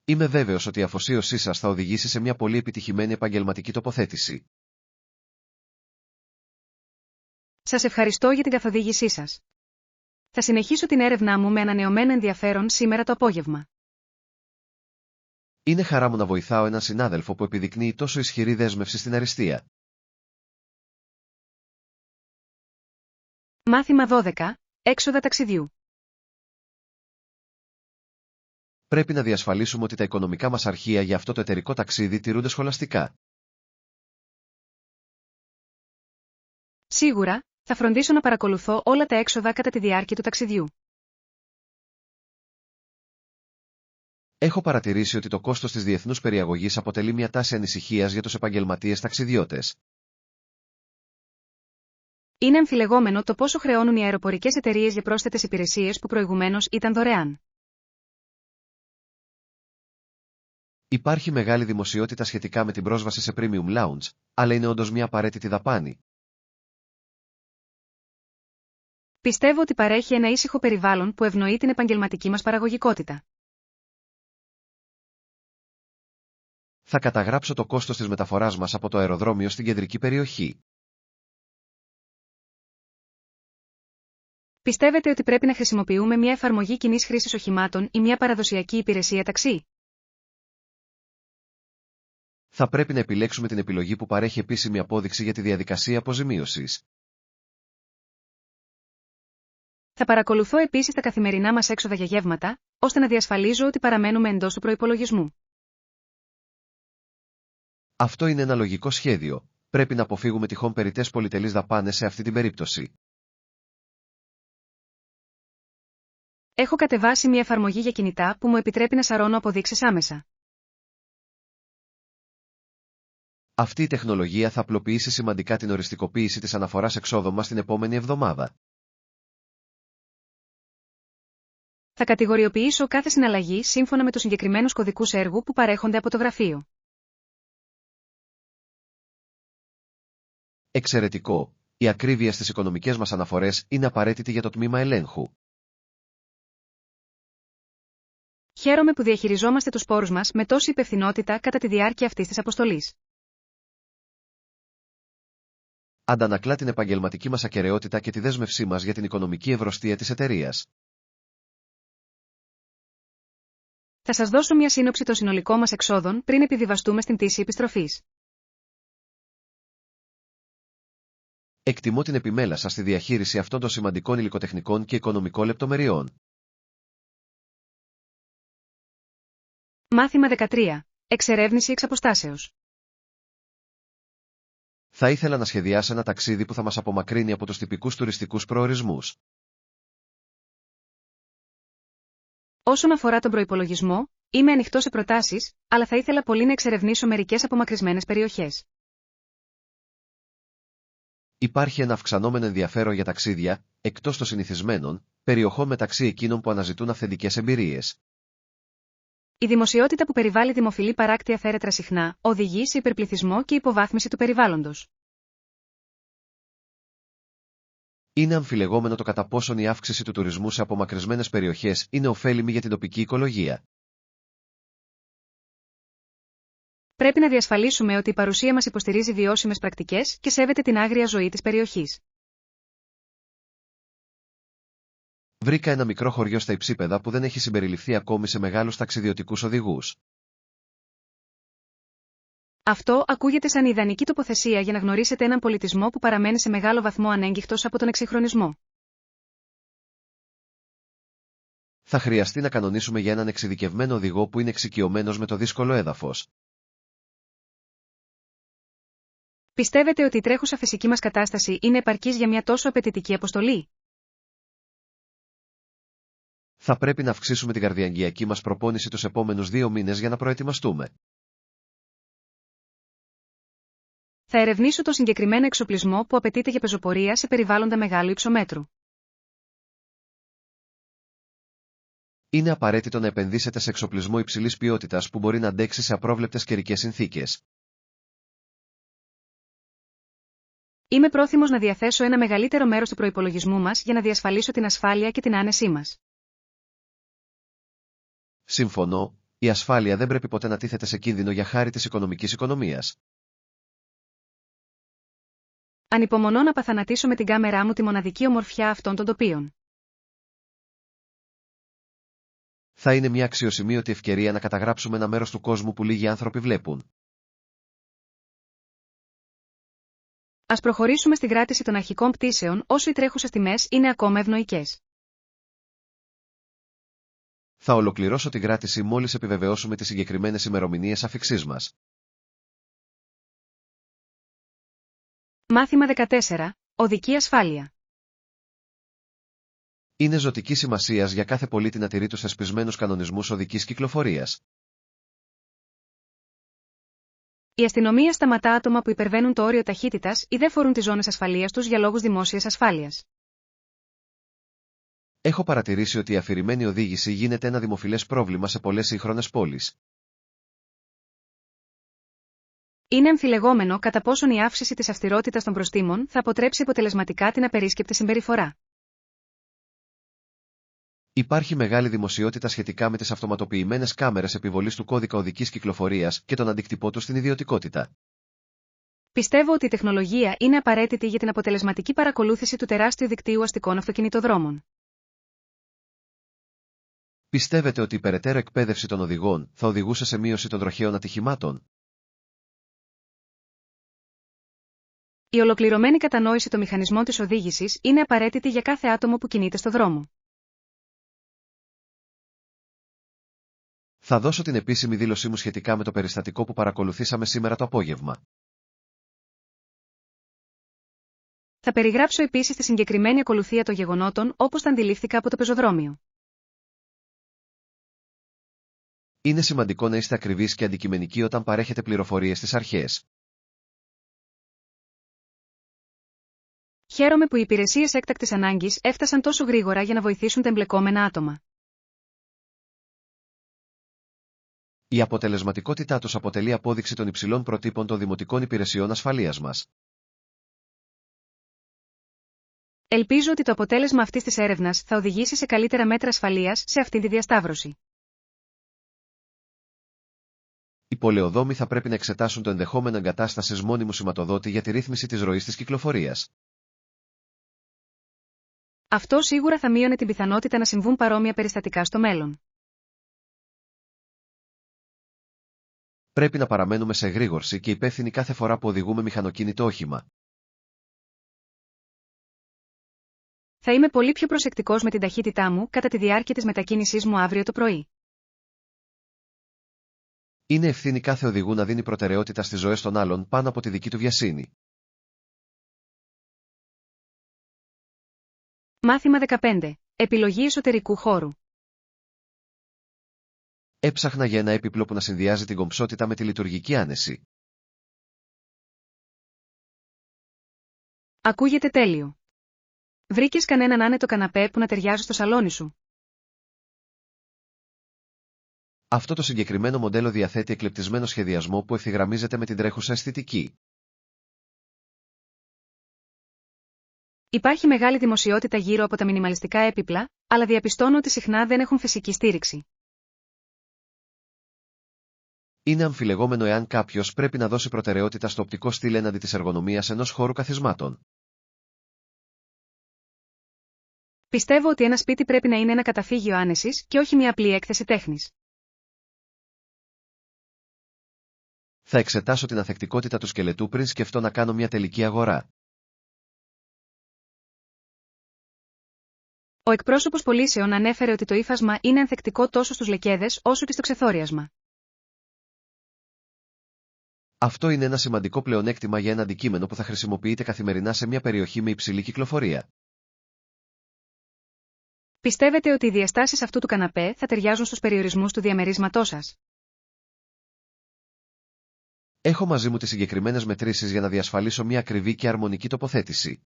Είμαι βέβαιος ότι η αφοσίωσή σας θα οδηγήσει σε μια πολύ επιτυχημένη επαγγελματική τοποθέτηση. Σας ευχαριστώ για την καθοδήγησή σας. Θα συνεχίσω την έρευνά μου με ανανεωμένο ενδιαφέρον σήμερα το απόγευμα. Είναι χαρά μου να βοηθάω έναν συνάδελφο που επιδεικνύει τόσο ισχυρή δέσμευση στην αριστεία. Μάθημα 12. Έξοδα ταξιδιού. Πρέπει να διασφαλίσουμε ότι τα οικονομικά μας αρχεία για αυτό το εταιρικό ταξίδι τηρούνται σχολαστικά. Σίγουρα, θα φροντίσω να παρακολουθώ όλα τα έξοδα κατά τη διάρκεια του ταξιδιού. Έχω παρατηρήσει ότι το κόστος της διεθνούς περιαγωγής αποτελεί μια τάση ανησυχίας για τους επαγγελματίες ταξιδιώτες. Είναι αμφιλεγόμενο το πόσο χρεώνουν οι αεροπορικές εταιρείες για πρόσθετες υπηρεσίες που προηγουμένως ήταν δωρεάν. Υπάρχει μεγάλη δημοσιότητα σχετικά με την πρόσβαση σε premium lounge, αλλά είναι όντως μια απαραίτητη δαπάνη. Πιστεύω ότι παρέχει ένα ήσυχο περιβάλλον που ευνοεί την επαγγελματική μας παραγωγικότητα. Θα καταγράψω το κόστος της μεταφοράς μας από το αεροδρόμιο στην κεντρική περιοχή. Πιστεύετε ότι πρέπει να χρησιμοποιούμε μια εφαρμογή κοινής χρήσης οχημάτων ή μια παραδοσιακή υπηρεσία ταξί? Θα πρέπει να επιλέξουμε την επιλογή που παρέχει επίσημη απόδειξη για τη διαδικασία αποζημίωσης. Θα παρακολουθώ επίσης τα καθημερινά μας έξοδα για γεύματα, ώστε να διασφαλίζω ότι παραμένουμε εντός του προϋπολογισμού. Αυτό είναι ένα λογικό σχέδιο. Πρέπει να αποφύγουμε τυχόν περιττές πολυτελείς δαπάνες σε αυτή την περίπτωση. Έχω κατεβάσει μια εφαρμογή για κινητά που μου επιτρέπει να σαρώνω αποδείξεις άμεσα. Αυτή η τεχνολογία θα απλοποιήσει σημαντικά την οριστικοποίηση της αναφοράς εξόδων μας την επόμενη εβδομάδα. Θα κατηγοριοποιήσω κάθε συναλλαγή σύμφωνα με τους συγκεκριμένους κωδικούς έργου που παρέχονται από το γραφείο. Εξαιρετικό. Η ακρίβεια στις οικονομικές μας αναφορές είναι απαραίτητη για το τμήμα ελέγχου. Χαίρομαι που διαχειριζόμαστε τους πόρους μας με τόση υπευθυνότητα κατά τη διάρκεια αυτής της αποστολής. Αντανακλά την επαγγελματική μας ακεραιότητα και τη δέσμευσή μας για την οικονομική ευρωστία της εταιρείας. Θα σας δώσω μια σύνοψη των συνολικών μας εξόδων πριν επιβιβαστούμε στην πτήση επιστροφής. Εκτιμώ την επιμέλεια σας στη διαχείριση αυτών των σημαντικών υλικοτεχνικών και οικονομικών λεπτομεριών. Μάθημα 13. Εξερεύνηση εξ αποστάσεως. Θα ήθελα να σχεδιάσω ένα ταξίδι που θα μας απομακρύνει από τους τυπικούς τουριστικούς προορισμούς. Όσον αφορά τον προϋπολογισμό, είμαι ανοιχτός σε προτάσεις, αλλά θα ήθελα πολύ να εξερευνήσω μερικές απομακρυσμένες περιοχές. Υπάρχει ένα αυξανόμενο ενδιαφέρον για ταξίδια, εκτός των συνηθισμένων, περιοχών μεταξύ εκείνων που αναζητούν αυθεντικές εμπειρίες. Η δημοσιότητα που περιβάλλει δημοφιλή παράκτια θέρετρα συχνά οδηγεί σε υπερπληθυσμό και υποβάθμιση του περιβάλλοντος. Είναι αμφιλεγόμενο το κατά πόσον η αύξηση του τουρισμού σε απομακρυσμένες περιοχές είναι ωφέλιμη για την τοπική οικολογία. Πρέπει να διασφαλίσουμε ότι η παρουσία μας υποστηρίζει βιώσιμες πρακτικές και σέβεται την άγρια ζωή της περιοχής. Βρήκα ένα μικρό χωριό στα υψίπεδα που δεν έχει συμπεριληφθεί ακόμη σε μεγάλους ταξιδιωτικούς οδηγούς. Αυτό ακούγεται σαν ιδανική τοποθεσία για να γνωρίσετε έναν πολιτισμό που παραμένει σε μεγάλο βαθμό ανέγκυχτος από τον εξυγχρονισμό. Θα χρειαστεί να κανονίσουμε για έναν εξειδικευμένο οδηγό που είναι εξοικειωμένος με το δύσκολο έδαφος. Πιστεύετε ότι η τρέχουσα φυσική μας κατάσταση είναι επαρκής για μια τόσο απαιτητική αποστολή? Θα πρέπει να αυξήσουμε την καρδιαγγειακή μας προπόνηση τους επόμενους 2 μήνες για να προετοιμαστούμε. Θα ερευνήσω τον συγκεκριμένο εξοπλισμό που απαιτείται για πεζοπορία σε περιβάλλοντα μεγάλου υψομέτρου. Είναι απαραίτητο να επενδύσετε σε εξοπλισμό υψηλής ποιότητας που μπορεί να αντέξει σε απρόβλεπτες καιρικές συνθήκες. Είμαι πρόθυμος να διαθέσω ένα μεγαλύτερο μέρος του προϋπολογισμού μας για να διασφαλίσω την ασφάλεια και την άνεσή μας. Συμφωνώ, η ασφάλεια δεν πρέπει ποτέ να τίθεται σε κίνδυνο για χάρη της οικονομικής οικονομίας. Ανυπομονώ να παθανατήσω με την κάμερά μου τη μοναδική ομορφιά αυτών των τοπίων. Θα είναι μια αξιοσημείωτη ευκαιρία να καταγράψουμε ένα μέρος του κόσμου που λίγοι άνθρωποι βλέπουν. Ας προχωρήσουμε στην κράτηση των αρχικών πτήσεων όσο οι τρέχουσες τιμές είναι ακόμα ευνοϊκές. Θα ολοκληρώσω την κράτηση μόλις επιβεβαιώσουμε τις συγκεκριμένες ημερομηνίες αφιξής μας. Μάθημα 14. Οδική ασφάλεια. Είναι ζωτική σημασίας για κάθε πολίτη να τηρεί τους θεσπισμένους κανονισμούς οδικής κυκλοφορίας. Η αστυνομία σταματά άτομα που υπερβαίνουν το όριο ταχύτητας ή δεν φορούν τις ζώνες ασφαλείας τους για λόγους δημόσιας ασφάλειας. Έχω παρατηρήσει ότι η αφηρημένη οδήγηση γίνεται ένα δημοφιλές πρόβλημα σε πολλές σύγχρονες πόλεις. Είναι αμφιλεγόμενο κατά πόσον η αύξηση της αυστηρότητας των προστίμων θα αποτρέψει αποτελεσματικά την απερίσκεπτη συμπεριφορά. Υπάρχει μεγάλη δημοσιότητα σχετικά με τις αυτοματοποιημένες κάμερες επιβολής του κώδικα οδικής κυκλοφορίας και τον αντίκτυπό του στην ιδιωτικότητα. Πιστεύω ότι η τεχνολογία είναι απαραίτητη για την αποτελεσματική παρακολούθηση του τεράστιου δικτύου αστικών αυτοκινητοδρόμων. Πιστεύετε ότι η περαιτέρω εκπαίδευση των οδηγών θα οδηγούσε σε μείωση των τροχαίων ατυχημάτων? Η ολοκληρωμένη κατανόηση των μηχανισμών της οδήγησης είναι απαραίτητη για κάθε άτομο που κινείται στο δρόμο. Θα δώσω την επίσημη δήλωσή μου σχετικά με το περιστατικό που παρακολουθήσαμε σήμερα το απόγευμα. Θα περιγράψω επίσης τη συγκεκριμένη ακολουθία των γεγονότων όπως τα αντιλήφθηκα από το πεζοδρόμιο. Είναι σημαντικό να είστε ακριβείς και αντικειμενικοί όταν παρέχετε πληροφορίες στις αρχές. Χαίρομαι που οι υπηρεσίες έκτακτης ανάγκης έφτασαν τόσο γρήγορα για να βοηθήσουν τα εμπλεκόμενα άτομα. Η αποτελεσματικότητά τους αποτελεί απόδειξη των υψηλών προτύπων των δημοτικών υπηρεσιών ασφαλείας μας. Ελπίζω ότι το αποτέλεσμα αυτής της έρευνας θα οδηγήσει σε καλύτερα μέτρα ασφαλείας σε αυτή τη διασταύρωση. Η πολεοδόμοι θα πρέπει να εξετάσουν το ενδεχόμενο εγκατάστασης μόνιμου σηματοδότη για τη ρύθμιση της ροής της κυκλοφορίας. Αυτό σίγουρα θα μείωνε την πιθανότητα να συμβούν παρόμοια περιστατικά στο μέλλον. Πρέπει να παραμένουμε σε εγρήγορση και υπεύθυνοι κάθε φορά που οδηγούμε μηχανοκίνητο όχημα. Θα είμαι πολύ πιο προσεκτικός με την ταχύτητά μου κατά τη διάρκεια της μετακίνησής μου αύριο το πρωί. Είναι ευθύνη κάθε οδηγού να δίνει προτεραιότητα στις ζωές των άλλων πάνω από τη δική του βιασύνη. Μάθημα 15. Επιλογή εσωτερικού χώρου. Έψαχνα για ένα έπιπλο που να συνδυάζει την κομψότητα με τη λειτουργική άνεση. Ακούγεται τέλειο. Βρήκες κανέναν άνετο καναπέ που να ταιριάζει στο σαλόνι σου? Αυτό το συγκεκριμένο μοντέλο διαθέτει εκλεπτισμένο σχεδιασμό που ευθυγραμμίζεται με την τρέχουσα αισθητική. Υπάρχει μεγάλη δημοσιότητα γύρω από τα μινιμαλιστικά έπιπλα, αλλά διαπιστώνω ότι συχνά δεν έχουν φυσική στήριξη. Είναι αμφιλεγόμενο εάν κάποιος πρέπει να δώσει προτεραιότητα στο οπτικό στυλ έναντι της εργονομίας ενός χώρου καθισμάτων. Πιστεύω ότι ένα σπίτι πρέπει να είναι ένα καταφύγιο άνεσης και όχι μια απλή έκθεση τέχνης. Θα εξετάσω την ανθεκτικότητα του σκελετού πριν σκεφτώ να κάνω μια τελική αγορά. Ο εκπρόσωπος πωλήσεων ανέφερε ότι το ύφασμα είναι ανθεκτικό τόσο στους λεκέδες όσο και στο ξεθόριασμα. Αυτό είναι ένα σημαντικό πλεονέκτημα για ένα αντικείμενο που θα χρησιμοποιείται καθημερινά σε μια περιοχή με υψηλή κυκλοφορία. Πιστεύετε ότι οι διαστάσεις αυτού του καναπέ θα ταιριάζουν στους περιορισμούς του διαμερίσματός σας? Έχω μαζί μου τις συγκεκριμένες μετρήσεις για να διασφαλίσω μια ακριβή και αρμονική τοποθέτηση.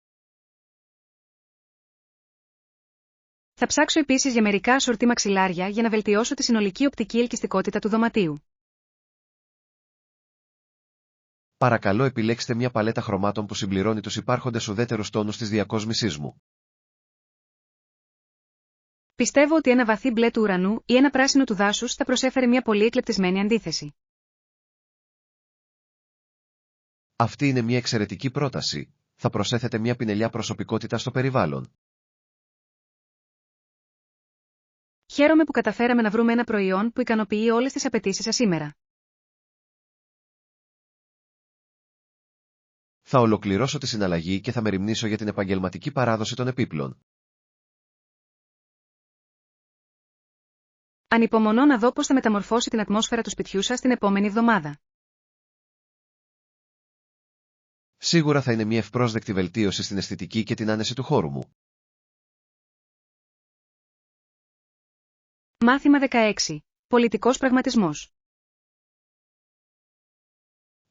Θα ψάξω επίσης για μερικά ασορτή μαξιλάρια για να βελτιώσω τη συνολική οπτική ελκυστικότητα του δωματίου. Παρακαλώ επιλέξτε μια παλέτα χρωμάτων που συμπληρώνει τους υπάρχοντες ουδέτερους τόνους της διακόσμησής μου. Πιστεύω ότι ένα βαθύ μπλε του ουρανού ή ένα πράσινο του δάσους θα προσέφερε μια πολύ εκλεπτισμένη αντίθεση. Αυτή είναι μια εξαιρετική πρόταση. Θα προσέθετε μια πινελιά προσωπικότητα στο περιβάλλον. Χαίρομαι που καταφέραμε να βρούμε ένα προϊόν που ικανοποιεί όλες τις απαιτήσεις σας σήμερα. Θα ολοκληρώσω τη συναλλαγή και θα μεριμνήσω για την επαγγελματική παράδοση των επίπλων. Ανυπομονώ να δω πώς θα μεταμορφώσει την ατμόσφαιρα του σπιτιού σας την επόμενη εβδομάδα. Σίγουρα θα είναι μια ευπρόσδεκτη βελτίωση στην αισθητική και την άνεση του χώρου μου. Μάθημα 16. Πολιτικός πραγματισμός.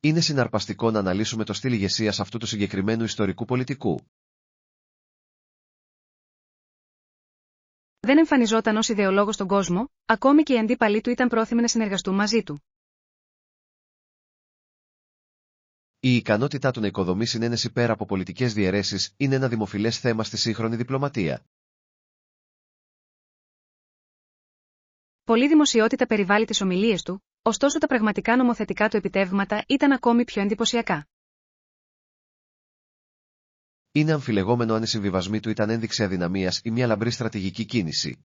Είναι συναρπαστικό να αναλύσουμε το στυλ ηγεσίας αυτού του συγκεκριμένου ιστορικού πολιτικού. Δεν εμφανιζόταν ως ιδεολόγος στον κόσμο, ακόμη και οι αντίπαλοι του ήταν πρόθυμοι να συνεργαστούν μαζί του. Η ικανότητά του να οικοδομεί συνένεση πέρα από πολιτικές διαιρέσεις είναι ένα δημοφιλές θέμα στη σύγχρονη διπλωματία. Πολλή δημοσιότητα περιβάλλει τις ομιλίες του, ωστόσο τα πραγματικά νομοθετικά του επιτεύγματα ήταν ακόμη πιο εντυπωσιακά. Είναι αμφιλεγόμενο αν οι συμβιβασμοί του ήταν ένδειξη αδυναμίας ή μια λαμπρή στρατηγική κίνηση.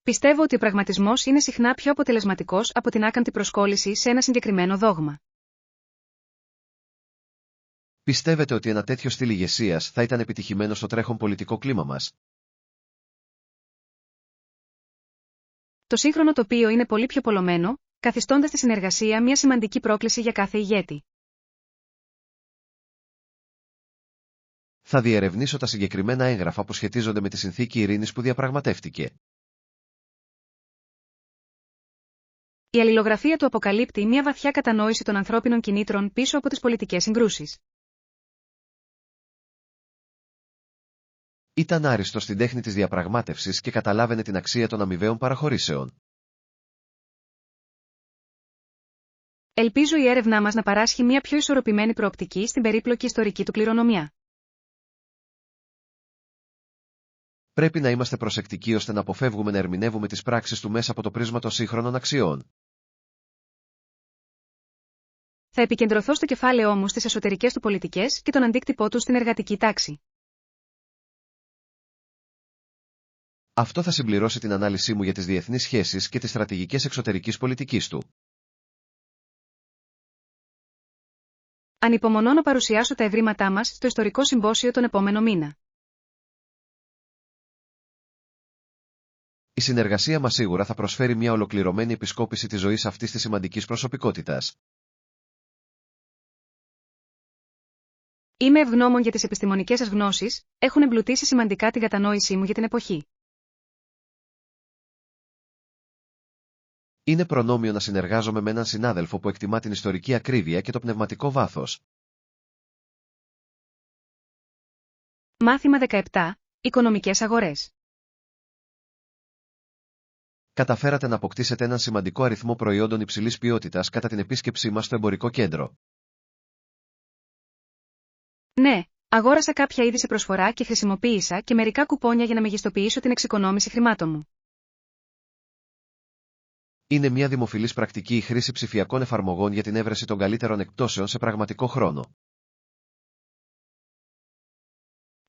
Πιστεύω ότι ο πραγματισμός είναι συχνά πιο αποτελεσματικός από την άκαμπτη προσκόλληση σε ένα συγκεκριμένο δόγμα. Πιστεύετε ότι ένα τέτοιο στυλ ηγεσίας θα ήταν επιτυχημένο στο τρέχον πολιτικό κλίμα μας? Το σύγχρονο τοπίο είναι πολύ πιο πολλωμένο, καθιστώντας τη συνεργασία μια σημαντική πρόκληση για κάθε ηγέτη. Θα διερευνήσω τα συγκεκριμένα έγγραφα που σχετίζονται με τη συνθήκη ειρήνης που διαπραγματεύτηκε. Η αλληλογραφία του αποκαλύπτει μια βαθιά κατανόηση των ανθρώπινων κινήτρων πίσω από τις πολιτικές συγκρούσεις. Ήταν άριστος στην τέχνη της διαπραγμάτευσης και καταλάβαινε την αξία των αμοιβαίων παραχωρήσεων. Ελπίζω η έρευνά μας να παράσχει μια πιο ισορροπημένη προοπτική στην περίπλοκη ιστορική του κληρονομιά. Πρέπει να είμαστε προσεκτικοί ώστε να αποφεύγουμε να ερμηνεύουμε τις πράξεις του μέσα από το πρίσμα των σύγχρονων αξιών. Θα επικεντρωθώ στο κεφάλαιό μου στις εσωτερικές του πολιτικές και τον αντίκτυπό του στην εργατική τάξη. Αυτό θα συμπληρώσει την ανάλυση μου για τις διεθνείς σχέσεις και τις στρατηγικές εξωτερικής πολιτικής του. Ανυπομονώ να παρουσιάσω τα ευρήματά μας στο ιστορικό συμπόσιο τον επόμενο μήνα. Η συνεργασία μας σίγουρα θα προσφέρει μια ολοκληρωμένη επισκόπηση της ζωής αυτής της σημαντικής προσωπικότητας. Είμαι ευγνώμων για τις επιστημονικές σας γνώσεις, έχουν εμπλουτίσει σημαντικά την κατανόησή μου για την εποχή. Είναι προνόμιο να συνεργάζομαι με έναν συνάδελφο που εκτιμά την ιστορική ακρίβεια και το πνευματικό βάθος. Μάθημα 17. Οικονομικές αγορές. Καταφέρατε να αποκτήσετε έναν σημαντικό αριθμό προϊόντων υψηλής ποιότητας κατά την επίσκεψή μας στο εμπορικό κέντρο. Ναι, αγόρασα κάποια είδη σε προσφορά και χρησιμοποίησα και μερικά κουπόνια για να μεγιστοποιήσω την εξοικονόμηση χρημάτων μου. Είναι μια δημοφιλής πρακτική η χρήση ψηφιακών εφαρμογών για την έβρεση των καλύτερων εκπτώσεων σε πραγματικό χρόνο.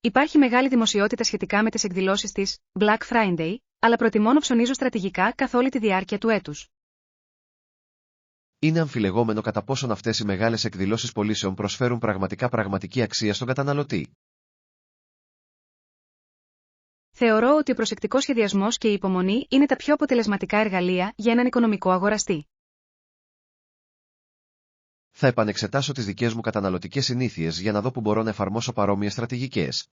Υπάρχει μεγάλη δημοσιότητα σχετικά με τις εκδηλώσεις της Black Friday, αλλά προτιμώ να ψωνίζω στρατηγικά καθ' όλη τη διάρκεια του έτους. Είναι αμφιλεγόμενο κατά πόσον αυτές οι μεγάλες εκδηλώσεις πωλήσεων προσφέρουν πραγματική αξία στον καταναλωτή. Θεωρώ ότι ο προσεκτικός σχεδιασμός και η υπομονή είναι τα πιο αποτελεσματικά εργαλεία για έναν οικονομικό αγοραστή. Θα επανεξετάσω τις δικές μου καταναλωτικές συνήθειες για να δω που μπορώ να εφαρμόσω παρόμοιες στρατηγικές.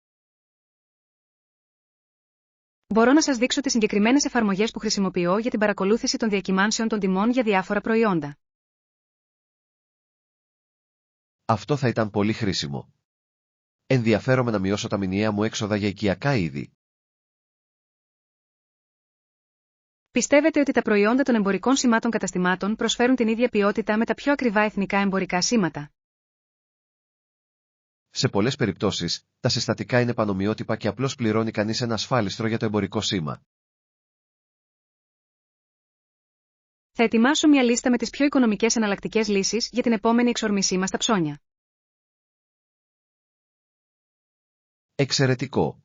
Μπορώ να σας δείξω τις συγκεκριμένες εφαρμογές που χρησιμοποιώ για την παρακολούθηση των διακυμάνσεων των τιμών για διάφορα προϊόντα. Αυτό θα ήταν πολύ χρήσιμο. Ενδιαφέρομαι να μειώσω τα μηνιαία μου έξοδα για οικιακά είδη. Πιστεύετε ότι τα προϊόντα των εμπορικών σημάτων καταστημάτων προσφέρουν την ίδια ποιότητα με τα πιο ακριβά εθνικά εμπορικά σήματα? Σε πολλές περιπτώσεις, τα συστατικά είναι πανομοιότυπα και απλώς πληρώνει κανείς ένα ασφάλιστρο για το εμπορικό σήμα. Θα ετοιμάσω μια λίστα με τις πιο οικονομικές εναλλακτικές λύσεις για την επόμενη εξορμησή μας στα ψώνια. Εξαιρετικό!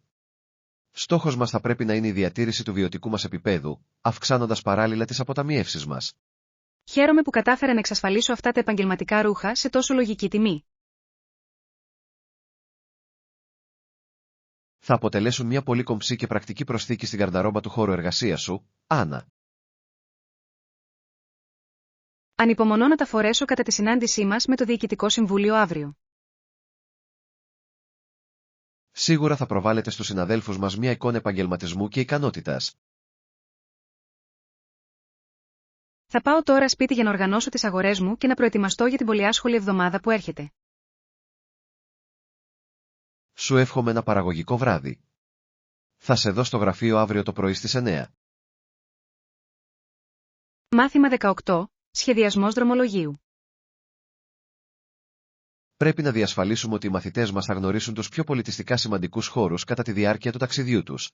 Στόχος μας θα πρέπει να είναι η διατήρηση του βιωτικού μας επίπεδου, αυξάνοντας παράλληλα τις αποταμιεύσεις μας. Χαίρομαι που κατάφερα να εξασφαλίσω αυτά τα επαγγελματικά ρούχα σε τόσο λογική τιμή. Θα αποτελέσουν μια πολύ κομψή και πρακτική προσθήκη στην γαρνταρόμπα του χώρου εργασίας σου, Άννα. Ανυπομονώ να τα φορέσω κατά τη συνάντησή μας με το Διοικητικό Συμβούλιο αύριο. Σίγουρα θα προβάλλετε στους συναδέλφους μας μια εικόνα επαγγελματισμού και ικανότητας. Θα πάω τώρα σπίτι για να οργανώσω τις αγορές μου και να προετοιμαστώ για την πολυάσχολη εβδομάδα που έρχεται. Σου εύχομαι ένα παραγωγικό βράδυ. Θα σε δω στο γραφείο αύριο το πρωί στις 9. Μάθημα 18. Σχεδιασμός δρομολογίου. Πρέπει να διασφαλίσουμε ότι οι μαθητές μας θα γνωρίσουν τους πιο πολιτιστικά σημαντικούς χώρους κατά τη διάρκεια του ταξιδιού τους.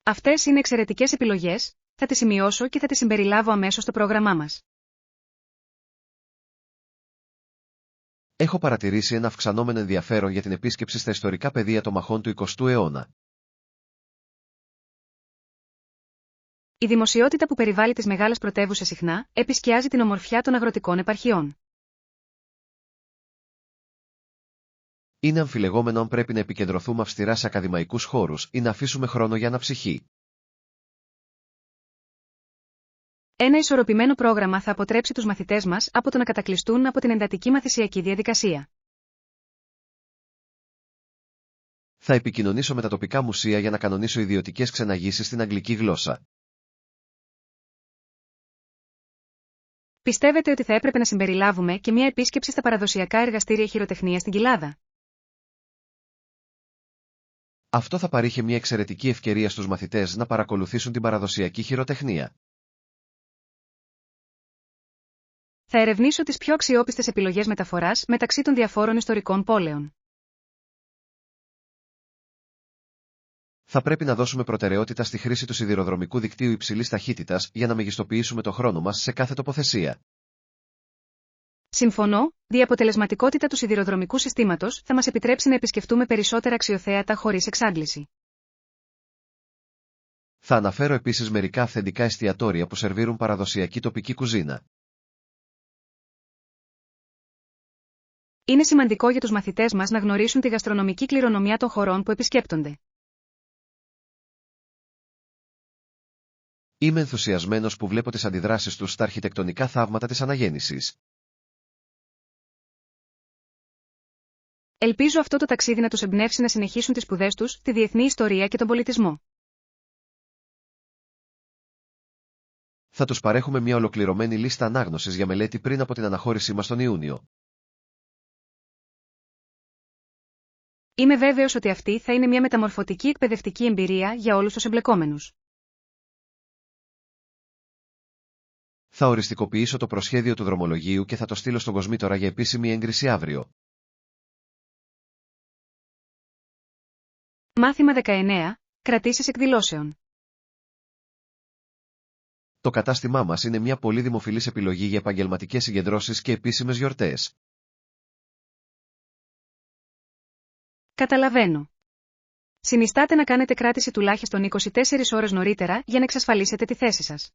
Αυτές είναι εξαιρετικές επιλογές, θα τις σημειώσω και θα τις συμπεριλάβω αμέσως στο πρόγραμμά μας. Έχω παρατηρήσει ένα αυξανόμενο ενδιαφέρον για την επίσκεψη στα ιστορικά πεδία των μαχών του 20ου αιώνα. Η δημοσιότητα που περιβάλλει τις μεγάλες πρωτεύουσες συχνά επισκιάζει την ομορφιά των αγροτικών επαρχιών. Είναι αμφιλεγόμενο αν πρέπει να επικεντρωθούμε αυστηρά σε ακαδημαϊκούς χώρους ή να αφήσουμε χρόνο για αναψυχή. Ένα ισορροπημένο πρόγραμμα θα αποτρέψει τους μαθητές μας από το να κατακλειστούν από την εντατική μαθησιακή διαδικασία. Θα επικοινωνήσω με τα τοπικά μουσεία για να κανονίσω ιδιωτικές ξεναγήσεις στην αγγλική γλώσσα. Πιστεύετε ότι θα έπρεπε να συμπεριλάβουμε και μια επίσκεψη στα παραδοσιακά εργαστήρια χειροτεχνίας στην κοιλάδα? Αυτό θα παρήχε μια εξαιρετική ευκαιρία στους μαθητές να παρακολουθήσουν την παραδοσιακή χειροτεχνία. Θα ερευνήσω τις πιο αξιόπιστες επιλογές μεταφοράς μεταξύ των διαφόρων ιστορικών πόλεων. Θα πρέπει να δώσουμε προτεραιότητα στη χρήση του σιδηροδρομικού δικτύου υψηλής ταχύτητας για να μεγιστοποιήσουμε το χρόνο μας σε κάθε τοποθεσία. Συμφωνώ, η αποτελεσματικότητα του σιδηροδρομικού συστήματος θα μας επιτρέψει να επισκεφτούμε περισσότερα αξιοθέατα χωρίς εξάντληση. Θα αναφέρω επίσης μερικά αυθεντικά εστιατόρια που σερβίρουν παραδοσιακή τοπική κουζίνα. Είναι σημαντικό για τους μαθητές μας να γνωρίσουν τη γαστρονομική κληρονομιά των χωρών που επισκέπτονται. Είμαι ενθουσιασμένος που βλέπω τις αντιδράσεις τους στα αρχιτεκτονικά θαύματα της αναγέννησης. Ελπίζω αυτό το ταξίδι να τους εμπνεύσει να συνεχίσουν τις σπουδές τους, τη διεθνή ιστορία και τον πολιτισμό. Θα τους παρέχουμε μια ολοκληρωμένη λίστα ανάγνωσης για μελέτη πριν από την αναχώρησή μας τον Ιούνιο. Είμαι βέβαιος ότι αυτή θα είναι μια μεταμορφωτική εκπαιδευτική εμπειρία για όλους τους εμπλεκόμενους. Θα οριστικοποιήσω το προσχέδιο του δρομολογίου και θα το στείλω στον κοσμήτορα για επίσημη έγκριση αύριο. Μάθημα 19. Κρατήσεις εκδηλώσεων. Το κατάστημά μας είναι μια πολύ δημοφιλής επιλογή για επαγγελματικές συγκεντρώσεις και επίσημες γιορτές. Καταλαβαίνω. Συνιστάτε να κάνετε κράτηση τουλάχιστον 24 ώρες νωρίτερα για να εξασφαλίσετε τη θέση σας.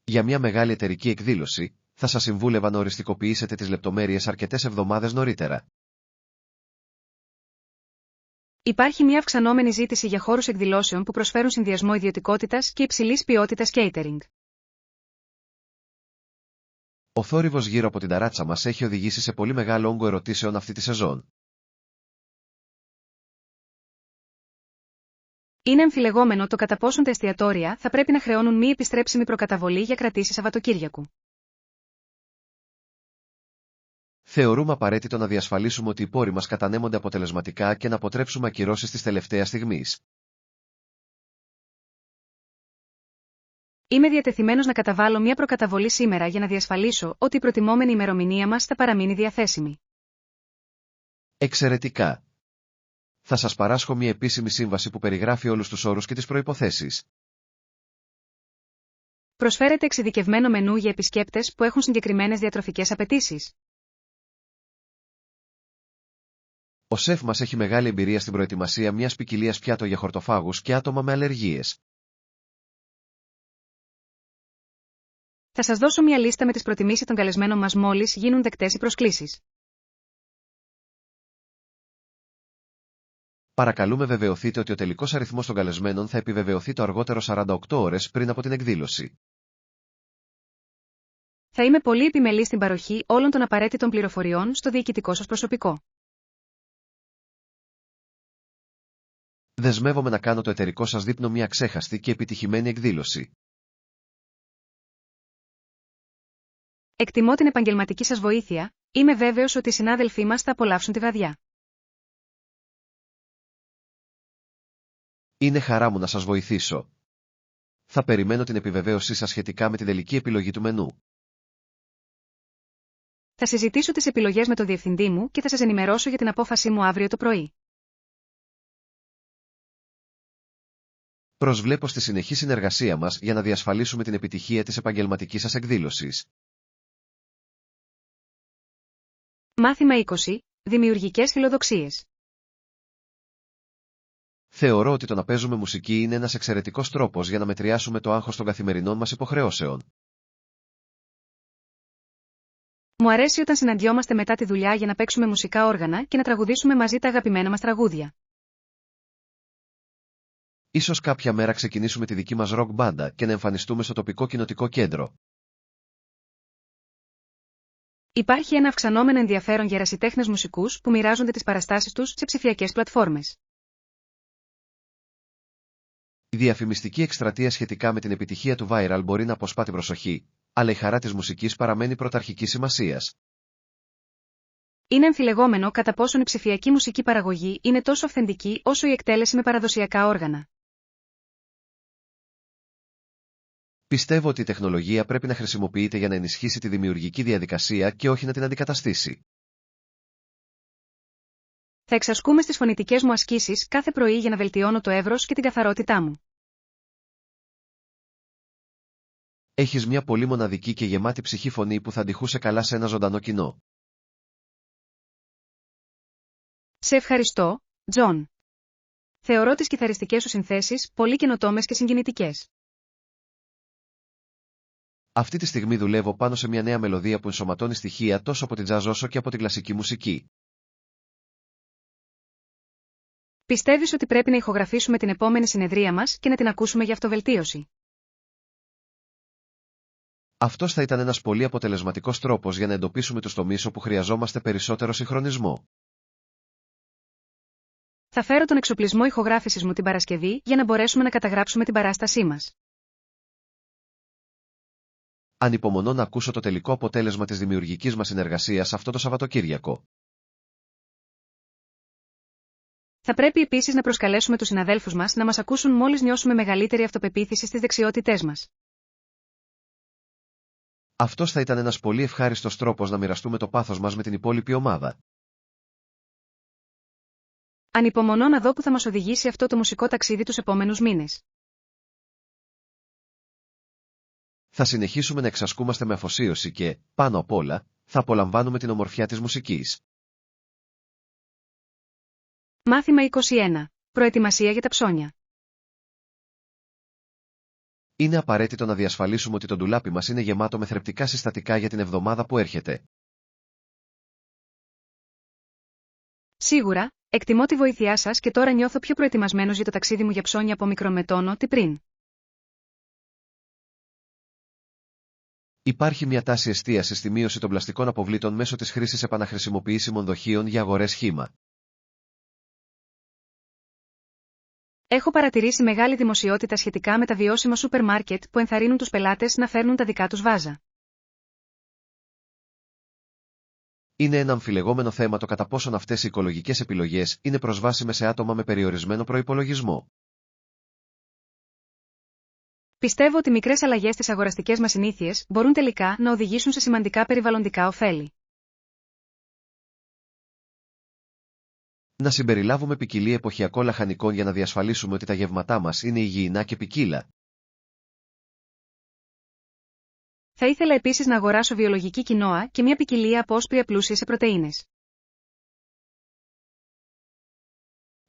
Για μια μεγάλη εταιρική εκδήλωση, θα σας συμβούλευα να οριστικοποιήσετε τις λεπτομέρειες αρκετές εβδομάδες νωρίτερα. Υπάρχει μια αυξανόμενη ζήτηση για χώρους εκδηλώσεων που προσφέρουν συνδυασμό ιδιωτικότητας και υψηλής ποιότητας catering. Ο θόρυβος γύρω από την ταράτσα μας έχει οδηγήσει σε πολύ μεγάλο όγκο ερωτήσεων αυτή τη σεζόν. Είναι αμφιλεγόμενο το κατά πόσον τα εστιατόρια θα πρέπει να χρεώνουν μη επιστρέψιμη προκαταβολή για κρατήσεις Σαββατοκύριακου. Θεωρούμε απαραίτητο να διασφαλίσουμε ότι οι πόροι μας κατανέμονται αποτελεσματικά και να αποτρέψουμε ακυρώσεις της τελευταίας στιγμής. Είμαι διατεθειμένος να καταβάλω μια προκαταβολή σήμερα για να διασφαλίσω ότι η προτιμόμενη ημερομηνία μας θα παραμείνει διαθέσιμη. Εξαιρετικά. Θα σας παράσχω μια επίσημη σύμβαση που περιγράφει όλους τους όρους και τις προϋποθέσεις. Προσφέρετε εξειδικευμένο μενού για επισκέπτες που έχουν συγκεκριμένες διατροφικές απαιτήσεις. Ο σεφ μας έχει μεγάλη εμπειρία στην προετοιμασία μιας ποικιλίας πιάτων για χορτοφάγους και άτομα με αλλεργίες. Θα σας δώσω μια λίστα με τις προτιμήσεις των καλεσμένων μας μόλις γίνουν δεκτές οι προσκλήσεις. Παρακαλούμε βεβαιωθείτε ότι ο τελικός αριθμός των καλεσμένων θα επιβεβαιωθεί το αργότερο 48 ώρες πριν από την εκδήλωση. Θα είμαι πολύ επιμελής στην παροχή όλων των απαραίτητων πληροφοριών στο διοικητικό σας προσωπικό. Δεσμεύομαι να κάνω το εταιρικό σας δείπνο μια ξέχαστη και επιτυχημένη εκδήλωση. Εκτιμώ την επαγγελματική σας βοήθεια, είμαι βέβαιος ότι οι συνάδελφοί μας θα απολαύσουν τη βραδιά. Είναι χαρά μου να σας βοηθήσω. Θα περιμένω την επιβεβαίωσή σας σχετικά με την τελική επιλογή του μενού. Θα συζητήσω τις επιλογές με τον διευθυντή μου και θα σας ενημερώσω για την απόφασή μου αύριο το πρωί. Προσβλέπω στη συνεχή συνεργασία μας για να διασφαλίσουμε την επιτυχία της επαγγελματικής σας εκδήλωσης. Μάθημα 20. Δημιουργικές φιλοδοξίες. Θεωρώ ότι το να παίζουμε μουσική είναι ένας εξαιρετικός τρόπος για να μετριάσουμε το άγχος των καθημερινών μας υποχρεώσεων. Μου αρέσει όταν συναντιόμαστε μετά τη δουλειά για να παίξουμε μουσικά όργανα και να τραγουδήσουμε μαζί τα αγαπημένα μας τραγούδια. Ίσως κάποια μέρα ξεκινήσουμε τη δική μας ροκ μπάντα και να εμφανιστούμε στο τοπικό κοινοτικό κέντρο. Υπάρχει ένα αυξανόμενο ενδιαφέρον για ερασιτέχνες μουσικούς που μοιράζονται τις παραστάσεις τους σε ψηφιακές πλατφόρμες. Η διαφημιστική εκστρατεία σχετικά με την επιτυχία του viral μπορεί να αποσπά την προσοχή, αλλά η χαρά της μουσικής παραμένει πρωταρχικής σημασίας. Είναι αμφιλεγόμενο κατά πόσον η ψηφιακή μουσική παραγωγή είναι τόσο αυθεντική όσο η εκτέλεση με παραδοσιακά όργανα. Πιστεύω ότι η τεχνολογία πρέπει να χρησιμοποιείται για να ενισχύσει τη δημιουργική διαδικασία και όχι να την αντικαταστήσει. Θα εξασκούμε στις φωνητικές μου ασκήσεις κάθε πρωί για να βελτιώνω το εύρος και την καθαρότητά μου. Έχεις μια πολύ μοναδική και γεμάτη ψυχή φωνή που θα αντιχούσε καλά σε ένα ζωντανό κοινό. Σε ευχαριστώ, Τζον. Θεωρώ τις κιθαριστικές σου συνθέσεις πολύ καινοτόμες και συγκινητικές. Αυτή τη στιγμή δουλεύω πάνω σε μια νέα μελωδία που ενσωματώνει στοιχεία τόσο από την τζάζ όσο και από την κλασική μουσική. Πιστεύεις ότι πρέπει να ηχογραφήσουμε την επόμενη συνεδρία μας και να την ακούσουμε για αυτοβελτίωση? Αυτός θα ήταν ένας πολύ αποτελεσματικός τρόπος για να εντοπίσουμε τους τομείς όπου χρειαζόμαστε περισσότερο συγχρονισμό. Θα φέρω τον εξοπλισμό ηχογράφησης μου την Παρασκευή για να μπορέσουμε να καταγράψουμε την παράστασή μας. Ανυπομονώ να ακούσω το τελικό αποτέλεσμα της δημιουργικής μας συνεργασίας αυτό το Σαββατοκύριακο. Θα πρέπει επίσης να προσκαλέσουμε τους συναδέλφους μας να μας ακούσουν μόλις νιώσουμε μεγαλύτερη αυτοπεποίθηση στις δεξιότητές μας. Αυτός θα ήταν ένας πολύ ευχάριστος τρόπος να μοιραστούμε το πάθος μας με την υπόλοιπη ομάδα. Ανυπομονώ να δω που θα μας οδηγήσει αυτό το μουσικό ταξίδι τους επόμενους μήνες. Θα συνεχίσουμε να εξασκούμαστε με αφοσίωση και, πάνω απ' όλα, θα απολαμβάνουμε την ομορφιά της μουσικής. Μάθημα 21. Προετοιμασία για τα ψώνια. Είναι απαραίτητο να διασφαλίσουμε ότι το ντουλάπι μας είναι γεμάτο με θρεπτικά συστατικά για την εβδομάδα που έρχεται. Σίγουρα, εκτιμώ τη βοήθειά σας και τώρα νιώθω πιο προετοιμασμένος για το ταξίδι μου για ψώνια από μικρομετόνο τι πριν. Υπάρχει μια τάση εστίασης στη μείωση των πλαστικών αποβλήτων μέσω της χρήσης επαναχρησιμοποιήσιμων δοχείων για αγορές χύμα. Έχω παρατηρήσει μεγάλη δημοσιότητα σχετικά με τα βιώσιμα σούπερ μάρκετ που ενθαρρύνουν τους πελάτες να φέρνουν τα δικά τους βάζα. Είναι ένα αμφιλεγόμενο θέμα το κατά πόσον αυτές οι οικολογικές επιλογές είναι προσβάσιμες σε άτομα με περιορισμένο προϋπολογισμό. Πιστεύω ότι μικρές αλλαγές στις αγοραστικές μας συνήθειες μπορούν τελικά να οδηγήσουν σε σημαντικά περιβαλλοντικά ωφέλη. Να συμπεριλάβουμε ποικιλία εποχιακών λαχανικών για να διασφαλίσουμε ότι τα γεύματά μας είναι υγιεινά και ποικίλα. Θα ήθελα επίσης να αγοράσω βιολογική κοινόα και μια ποικιλία από όσπρια πλούσια σε πρωτεΐνες.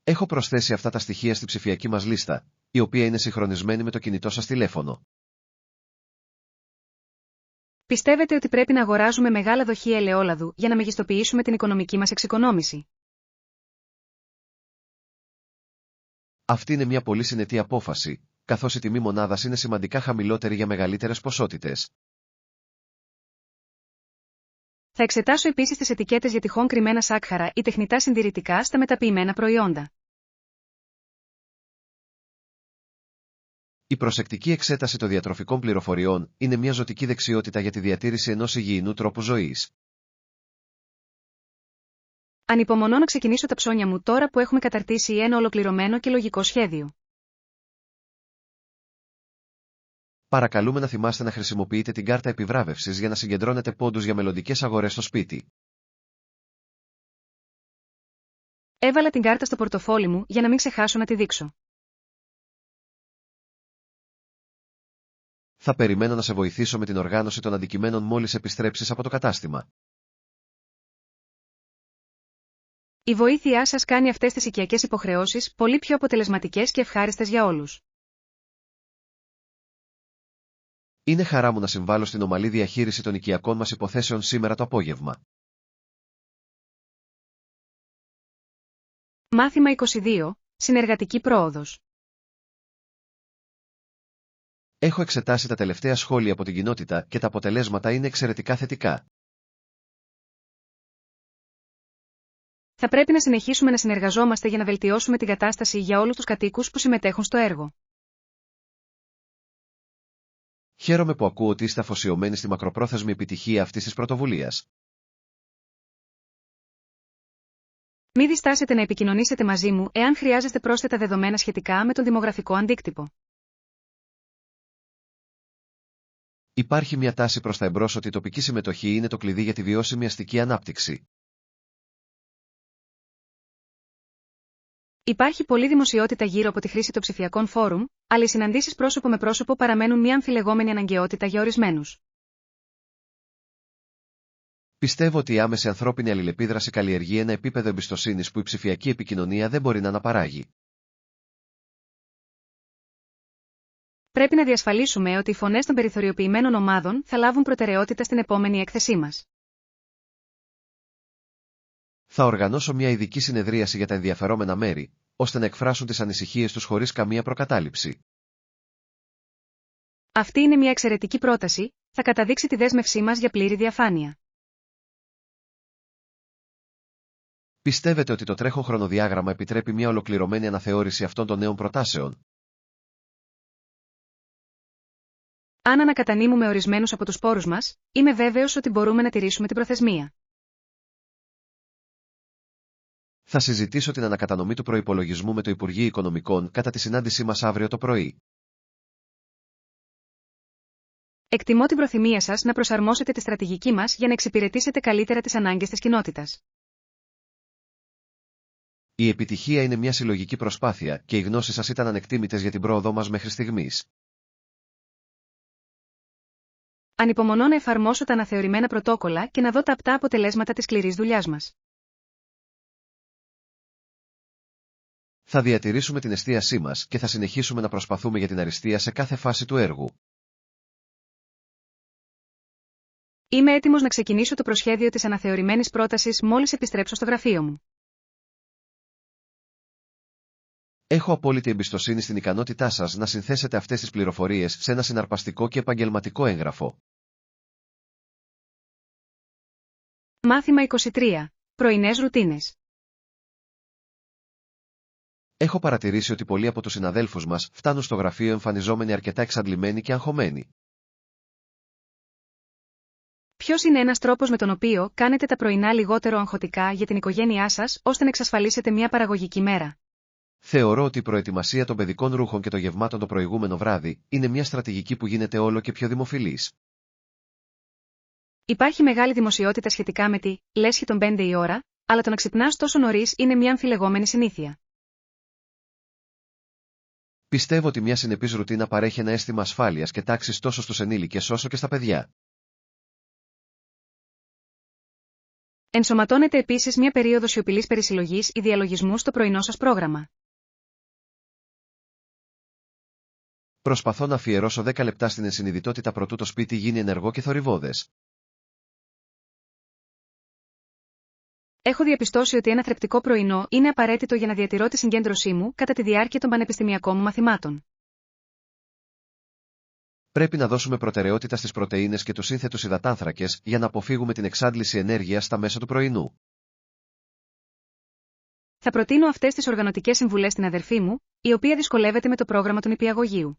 Έχω προσθέσει αυτά τα στοιχεία στη ψηφιακή μας λίστα, η οποία είναι συγχρονισμένη με το κινητό σας τηλέφωνο. Πιστεύετε ότι πρέπει να αγοράζουμε μεγάλα δοχεία ελαιόλαδου για να μεγιστοποιήσουμε την οικονομική μας εξοικονόμηση? Αυτή είναι μια πολύ συνετή απόφαση, καθώς η τιμή μονάδας είναι σημαντικά χαμηλότερη για μεγαλύτερες ποσότητες. Θα εξετάσω επίσης τις ετικέτες για τυχόν κρυμμένα σάκχαρα ή τεχνητά συντηρητικά στα μεταποιημένα προϊόντα. Η προσεκτική εξέταση των διατροφικών πληροφοριών είναι μια ζωτική δεξιότητα για τη διατήρηση ενός υγιεινού τρόπου ζωής. Ανυπομονώ να ξεκινήσω τα ψώνια μου τώρα που έχουμε καταρτήσει ένα ολοκληρωμένο και λογικό σχέδιο. Παρακαλούμε να θυμάστε να χρησιμοποιείτε την κάρτα επιβράβευσης για να συγκεντρώνετε πόντους για μελλοντικές αγορές στο σπίτι. Έβαλα την κάρτα στο πορτοφόλι μου για να μην ξεχάσω να τη δείξω. Θα περιμένω να σε βοηθήσω με την οργάνωση των αντικειμένων μόλις επιστρέψεις από το κατάστημα. Η βοήθειά σας κάνει αυτές τις οικιακές υποχρεώσεις πολύ πιο αποτελεσματικές και ευχάριστες για όλους. Είναι χαρά μου να συμβάλλω στην ομαλή διαχείριση των οικιακών μας υποθέσεων σήμερα το απόγευμα. Μάθημα 22. Συνεργατική πρόοδος. Έχω εξετάσει τα τελευταία σχόλια από την κοινότητα και τα αποτελέσματα είναι εξαιρετικά θετικά. Θα πρέπει να συνεχίσουμε να συνεργαζόμαστε για να βελτιώσουμε την κατάσταση για όλους τους κατοίκους που συμμετέχουν στο έργο. Χαίρομαι που ακούω ότι είστε αφοσιωμένοι στη μακροπρόθεσμη επιτυχία αυτής της πρωτοβουλίας. Μην διστάσετε να επικοινωνήσετε μαζί μου εάν χρειάζεστε πρόσθετα δεδομένα σχετικά με τον δημογραφικό αντίκτυπο. Υπάρχει μια τάση προς τα εμπρός ότι η τοπική συμμετοχή είναι το κλειδί για τη βιώσιμη αστική ανάπτυξη. Υπάρχει πολλή δημοσιότητα γύρω από τη χρήση των ψηφιακών φόρουμ, αλλά οι συναντήσεις πρόσωπο με πρόσωπο παραμένουν μια αμφιλεγόμενη αναγκαιότητα για ορισμένους. Πιστεύω ότι η άμεση ανθρώπινη αλληλεπίδραση καλλιεργεί ένα επίπεδο εμπιστοσύνης που η ψηφιακή επικοινωνία δεν μπορεί να αναπαράγει. Πρέπει να διασφαλίσουμε ότι οι φωνές των περιθωριοποιημένων ομάδων θα λάβουν προτεραιότητα στην επόμενη έκθεσή μας. Θα οργανώσω μια ειδική συνεδρίαση για τα ενδιαφερόμενα μέρη, ώστε να εκφράσουν τις ανησυχίες τους χωρίς καμία προκατάληψη. Αυτή είναι μια εξαιρετική πρόταση, θα καταδείξει τη δέσμευσή μας για πλήρη διαφάνεια. Πιστεύετε ότι το τρέχον χρονοδιάγραμμα επιτρέπει μια ολοκληρωμένη αναθεώρηση αυτών των νέων προτάσεων? Αν ανακατανείμουμε ορισμένους από τους πόρους μας, είμαι βέβαιος ότι μπορούμε να τηρήσουμε την προθεσμία. Θα συζητήσω την ανακατανομή του προϋπολογισμού με το Υπουργείο Οικονομικών κατά τη συνάντησή μας αύριο το πρωί. Εκτιμώ την προθυμία σας να προσαρμόσετε τη στρατηγική μας για να εξυπηρετήσετε καλύτερα τις ανάγκες της κοινότητας. Η επιτυχία είναι μια συλλογική προσπάθεια και οι γνώσεις σας ήταν ανεκτήμητες για την πρόοδό μας μέχρι στιγμής. Ανυπομονώ να εφαρμόσω τα αναθεωρημένα πρωτόκολλα και να δω τα απτά αποτελέσματα της σκληρής δουλειάς μας. Θα διατηρήσουμε την εστίασή μας και θα συνεχίσουμε να προσπαθούμε για την αριστεία σε κάθε φάση του έργου. Είμαι έτοιμος να ξεκινήσω το προσχέδιο της αναθεωρημένης πρότασης μόλις επιστρέψω στο γραφείο μου. Έχω απόλυτη εμπιστοσύνη στην ικανότητά σας να συνθέσετε αυτές τις πληροφορίες σε ένα συναρπαστικό και επαγγελματικό έγγραφο. Μάθημα 23. Πρωινές ρουτίνες. Έχω παρατηρήσει ότι πολλοί από τους συναδέλφους μας φτάνουν στο γραφείο εμφανιζόμενοι αρκετά εξαντλημένοι και αγχωμένοι. Ποιος είναι ένας τρόπος με τον οποίο κάνετε τα πρωινά λιγότερο αγχωτικά για την οικογένειά σας, ώστε να εξασφαλίσετε μια παραγωγική μέρα? Θεωρώ ότι η προετοιμασία των παιδικών ρούχων και των γευμάτων το προηγούμενο βράδυ είναι μια στρατηγική που γίνεται όλο και πιο δημοφιλής. Υπάρχει μεγάλη δημοσιότητα σχετικά με τη λέσχη των 5 η ώρα, αλλά το να ξυπνάς τόσο νωρίς είναι μια αμφιλεγόμενη συνήθεια. Πιστεύω ότι μια συνεπής ρουτίνα παρέχει ένα αίσθημα ασφάλειας και τάξης τόσο στους ενήλικες όσο και στα παιδιά. Ενσωματώνεται επίσης μια περίοδος σιωπηλής περισυλλογής ή διαλογισμού στο πρωινό σας πρόγραμμα. Προσπαθώ να αφιερώσω 10 λεπτά στην ενσυνειδητότητα προτού το σπίτι γίνει ενεργό και θορυβώδες. Έχω διαπιστώσει ότι ένα θρεπτικό πρωινό είναι απαραίτητο για να διατηρώ τη συγκέντρωσή μου κατά τη διάρκεια των πανεπιστημιακών μου μαθημάτων. Πρέπει να δώσουμε προτεραιότητα στις πρωτεΐνες και τους σύνθετους υδατάνθρακες για να αποφύγουμε την εξάντληση ενέργειας στα μέσα του πρωινού. Θα προτείνω αυτές τις οργανωτικές συμβουλές στην αδερφή μου, η οποία δυσκολεύεται με το πρόγραμμα του νηπιαγωγείου.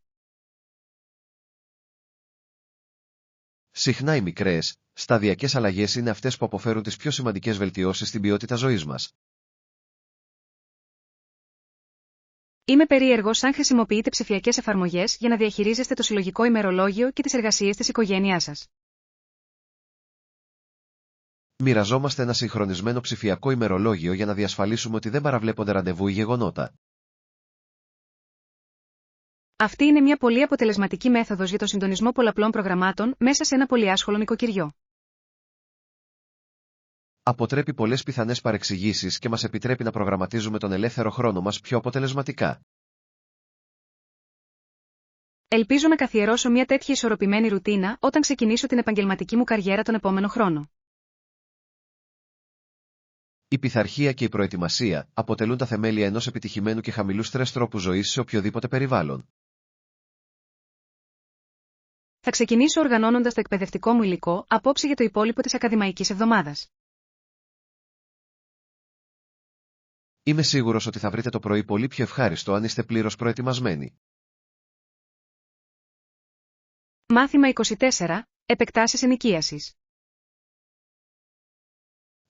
Συχνά οι μικρές, σταδιακές αλλαγές είναι αυτές που αποφέρουν τις πιο σημαντικές βελτιώσεις στην ποιότητα ζωής μας. Είμαι περίεργος αν χρησιμοποιείτε ψηφιακές εφαρμογές για να διαχειρίζεστε το συλλογικό ημερολόγιο και τις εργασίες της οικογένειάς σας. Μοιραζόμαστε ένα συγχρονισμένο ψηφιακό ημερολόγιο για να διασφαλίσουμε ότι δεν παραβλέπονται ραντεβού ή γεγονότα. Αυτή είναι μια πολύ αποτελεσματική μέθοδος για τον συντονισμό πολλαπλών προγραμμάτων μέσα σε ένα πολυάσχολο νοικοκυριό. Αποτρέπει πολλές πιθανές παρεξηγήσεις και μας επιτρέπει να προγραμματίζουμε τον ελεύθερο χρόνο μας πιο αποτελεσματικά. Ελπίζω να καθιερώσω μια τέτοια ισορροπημένη ρουτίνα όταν ξεκινήσω την επαγγελματική μου καριέρα τον επόμενο χρόνο. Η πειθαρχία και η προετοιμασία αποτελούν τα θεμέλια ενός επιτυχημένου και χαμηλού στρες τρόπου ζωής σε οποιοδήποτε περιβάλλον. Θα ξεκινήσω οργανώνοντας το εκπαιδευτικό μου υλικό απόψε για το υπόλοιπο της ακαδημαϊκής εβδομάδας. Είμαι σίγουρος ότι θα βρείτε το πρωί πολύ πιο ευχάριστο αν είστε πλήρως προετοιμασμένοι. Μάθημα 24. Επεκτάσεις ενοικίασης.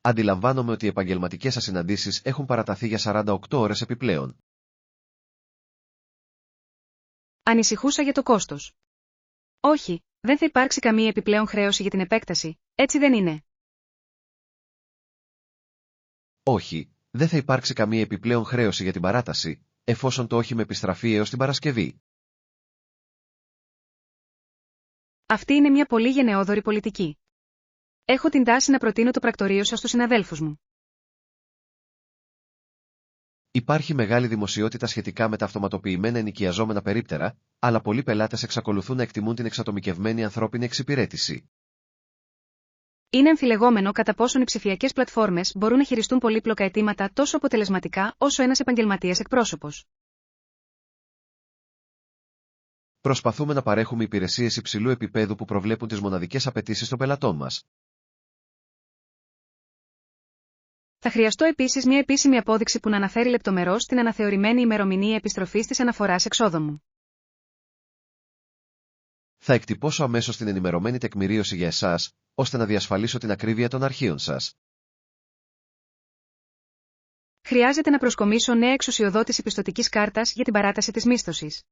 Αντιλαμβάνομαι ότι οι επαγγελματικές σας συναντήσεις έχουν παραταθεί για 48 ώρες επιπλέον. Ανησυχούσα για το κόστος. Όχι, δεν θα υπάρξει καμία επιπλέον χρέωση για την επέκταση, έτσι δεν είναι? Όχι, Δεν θα υπάρξει καμία επιπλέον χρέωση για την παράταση, εφόσον το όχημα επιστραφεί έως την Παρασκευή. Αυτή είναι μια πολύ γενναιόδορη πολιτική. Έχω την τάση να προτείνω το πρακτορείο σας στους συναδέλφους μου. Υπάρχει μεγάλη δημοσιότητα σχετικά με τα αυτοματοποιημένα ενοικιαζόμενα περίπτερα, αλλά πολλοί πελάτες εξακολουθούν να εκτιμούν την εξατομικευμένη ανθρώπινη εξυπηρέτηση. Είναι αμφιλεγόμενο κατά πόσον οι ψηφιακές πλατφόρμες μπορούν να χειριστούν πολύπλοκα αιτήματα τόσο αποτελεσματικά όσο ένας επαγγελματίας εκπρόσωπος. Προσπαθούμε να παρέχουμε υπηρεσίες υψηλού επίπεδου που προβλέπουν τις μοναδικές απαιτήσεις των πελατών μας. Θα χρειαστώ επίσης μια επίσημη απόδειξη που να αναφέρει λεπτομερώς την αναθεωρημένη ημερομηνία επιστροφής της αναφοράς εξόδων μου. Θα εκτυπώσω αμέσως την ενημερωμένη τεκμηρίωση για εσάς, ώστε να διασφαλίσω την ακρίβεια των αρχείων σας. Χρειάζεται να προσκομίσω νέα εξουσιοδότηση πιστωτικής κάρτας για την παράταση της μίσθωσης.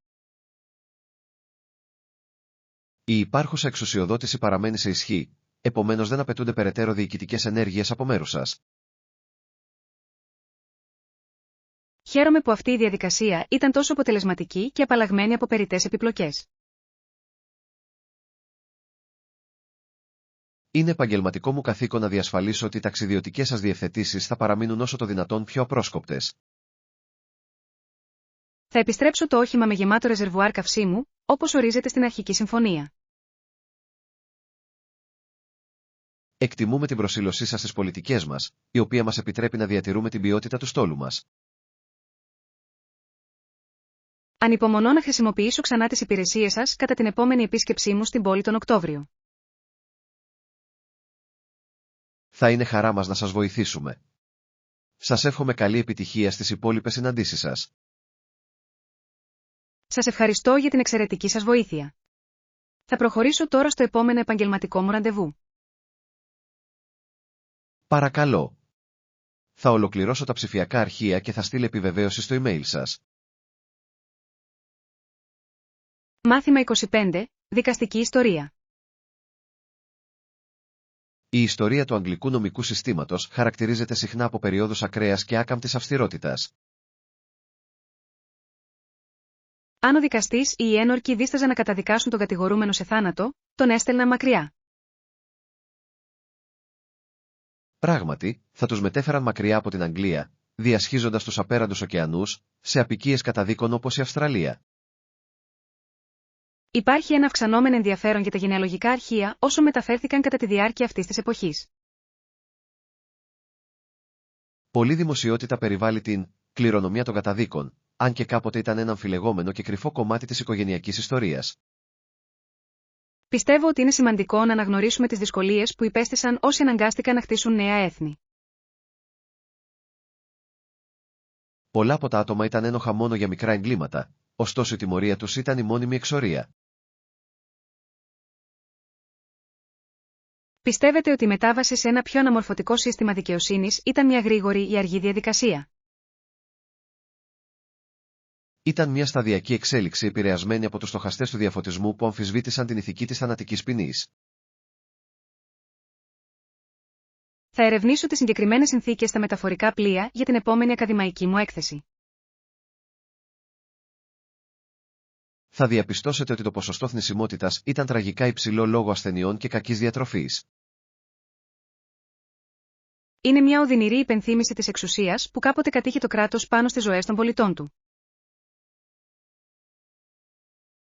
Η υπάρχουσα εξουσιοδότηση παραμένει σε ισχύ, επομένως δεν απαιτούνται περαιτέρω διοικητικές ενέργειες από μέρους σας. Χαίρομαι που αυτή η διαδικασία ήταν τόσο αποτελεσματική και απαλλαγμένη από περιττές επιπλοκές. Είναι επαγγελματικό μου καθήκον να διασφαλίσω ότι οι ταξιδιωτικές σας διευθετήσεις θα παραμείνουν όσο το δυνατόν πιο απρόσκοπτες. Θα επιστρέψω το όχημα με γεμάτο ρεζερβουάρ καυσίμου, όπως ορίζεται στην αρχική συμφωνία. Εκτιμούμε την προσήλωσή σας στις πολιτικές μας, η οποία μας επιτρέπει να διατηρούμε την ποιότητα του στόλου μας. Ανυπομονώ να χρησιμοποιήσω ξανά τις υπηρεσίες σας κατά την επόμενη επίσκεψή μου στην πόλη τον Οκτώβριο. Θα είναι χαρά μας να σας βοηθήσουμε. Σας εύχομαι καλή επιτυχία στις υπόλοιπες συναντήσεις σας. Σας ευχαριστώ για την εξαιρετική σας βοήθεια. Θα προχωρήσω τώρα στο επόμενο επαγγελματικό μου ραντεβού. Παρακαλώ. Θα ολοκληρώσω τα ψηφιακά αρχεία και θα στείλω επιβεβαίωση στο email σας. Μάθημα 25. Δικαστική ιστορία. Η ιστορία του αγγλικού νομικού συστήματος χαρακτηρίζεται συχνά από περιόδους ακραίας και άκαμπτης αυστηρότητας. Αν ο δικαστής ή οι ένορκοι δίσταζαν να καταδικάσουν τον κατηγορούμενο σε θάνατο, τον έστελναν μακριά. Πράγματι, θα τους μετέφεραν μακριά από την Αγγλία, διασχίζοντας τους απέραντους ωκεανούς, σε αποικίες καταδίκων όπως η Αυστραλία. Υπάρχει ένα αυξανόμενο ενδιαφέρον για τα γενεαλογικά αρχεία όσο μεταφέρθηκαν κατά τη διάρκεια αυτής της εποχής. Πολλή δημοσιότητα περιβάλλει την κληρονομιά των καταδίκων, αν και κάποτε ήταν ένα αμφιλεγόμενο και κρυφό κομμάτι της οικογενειακής ιστορίας. Πιστεύω ότι είναι σημαντικό να αναγνωρίσουμε τις δυσκολίες που υπέστησαν όσοι αναγκάστηκαν να χτίσουν νέα έθνη. Πολλά από τα άτομα ήταν ένοχα μόνο για μικρά εγκλήματα, ωστόσο η τιμωρία τους ήταν η μόνιμη εξορία. Πιστεύετε ότι η μετάβαση σε ένα πιο αναμορφωτικό σύστημα δικαιοσύνης ήταν μια γρήγορη ή αργή διαδικασία? Ήταν μια σταδιακή εξέλιξη επηρεασμένη από τους στοχαστές του διαφωτισμού που αμφισβήτησαν την ηθική της θανατικής ποινής. Θα ερευνήσω τις συγκεκριμένες συνθήκες στα μεταφορικά πλοία για την επόμενη ακαδημαϊκή μου έκθεση. Θα διαπιστώσετε ότι το ποσοστό θνησιμότητας ήταν τραγικά υψηλό λόγω ασθενειών και κακής διατροφής. Είναι μια οδυνηρή υπενθύμηση της εξουσίας που κάποτε κατήχε το κράτος πάνω στις ζωές των πολιτών του.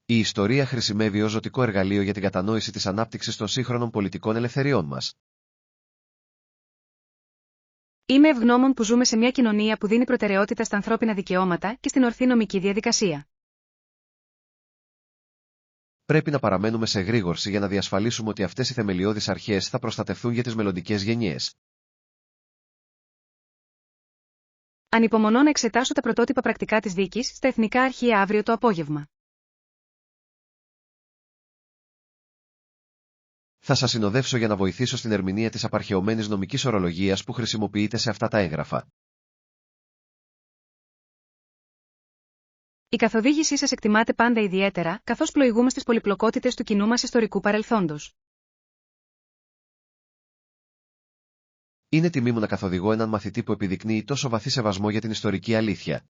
Η ιστορία χρησιμεύει ως ζωτικό εργαλείο για την κατανόηση της ανάπτυξης των σύγχρονων πολιτικών ελευθεριών μας. Είμαι ευγνώμων που ζούμε σε μια κοινωνία που δίνει προτεραιότητα στα ανθρώπινα δικαιώματα και στην ορθή νομική διαδικασία. Πρέπει να παραμένουμε σε εγρήγορση για να διασφαλίσουμε ότι αυτές οι θεμελιώδεις αρχές θα προστατευτούν για τις μελλοντικές γενιές. Ανυπομονώ να εξετάσω τα πρωτότυπα πρακτικά της δίκης στα εθνικά αρχεία αύριο το απόγευμα. Θα σας συνοδεύσω για να βοηθήσω στην ερμηνεία της απαρχαιωμένης νομικής ορολογίας που χρησιμοποιείται σε αυτά τα έγγραφα. Η καθοδήγησή σας εκτιμάται πάντα ιδιαίτερα, καθώς πλοηγούμε στις πολυπλοκότητες του κοινού μας ιστορικού παρελθόντος. Είναι τιμή μου να καθοδηγώ έναν μαθητή που επιδεικνύει τόσο βαθύ σεβασμό για την ιστορική αλήθεια.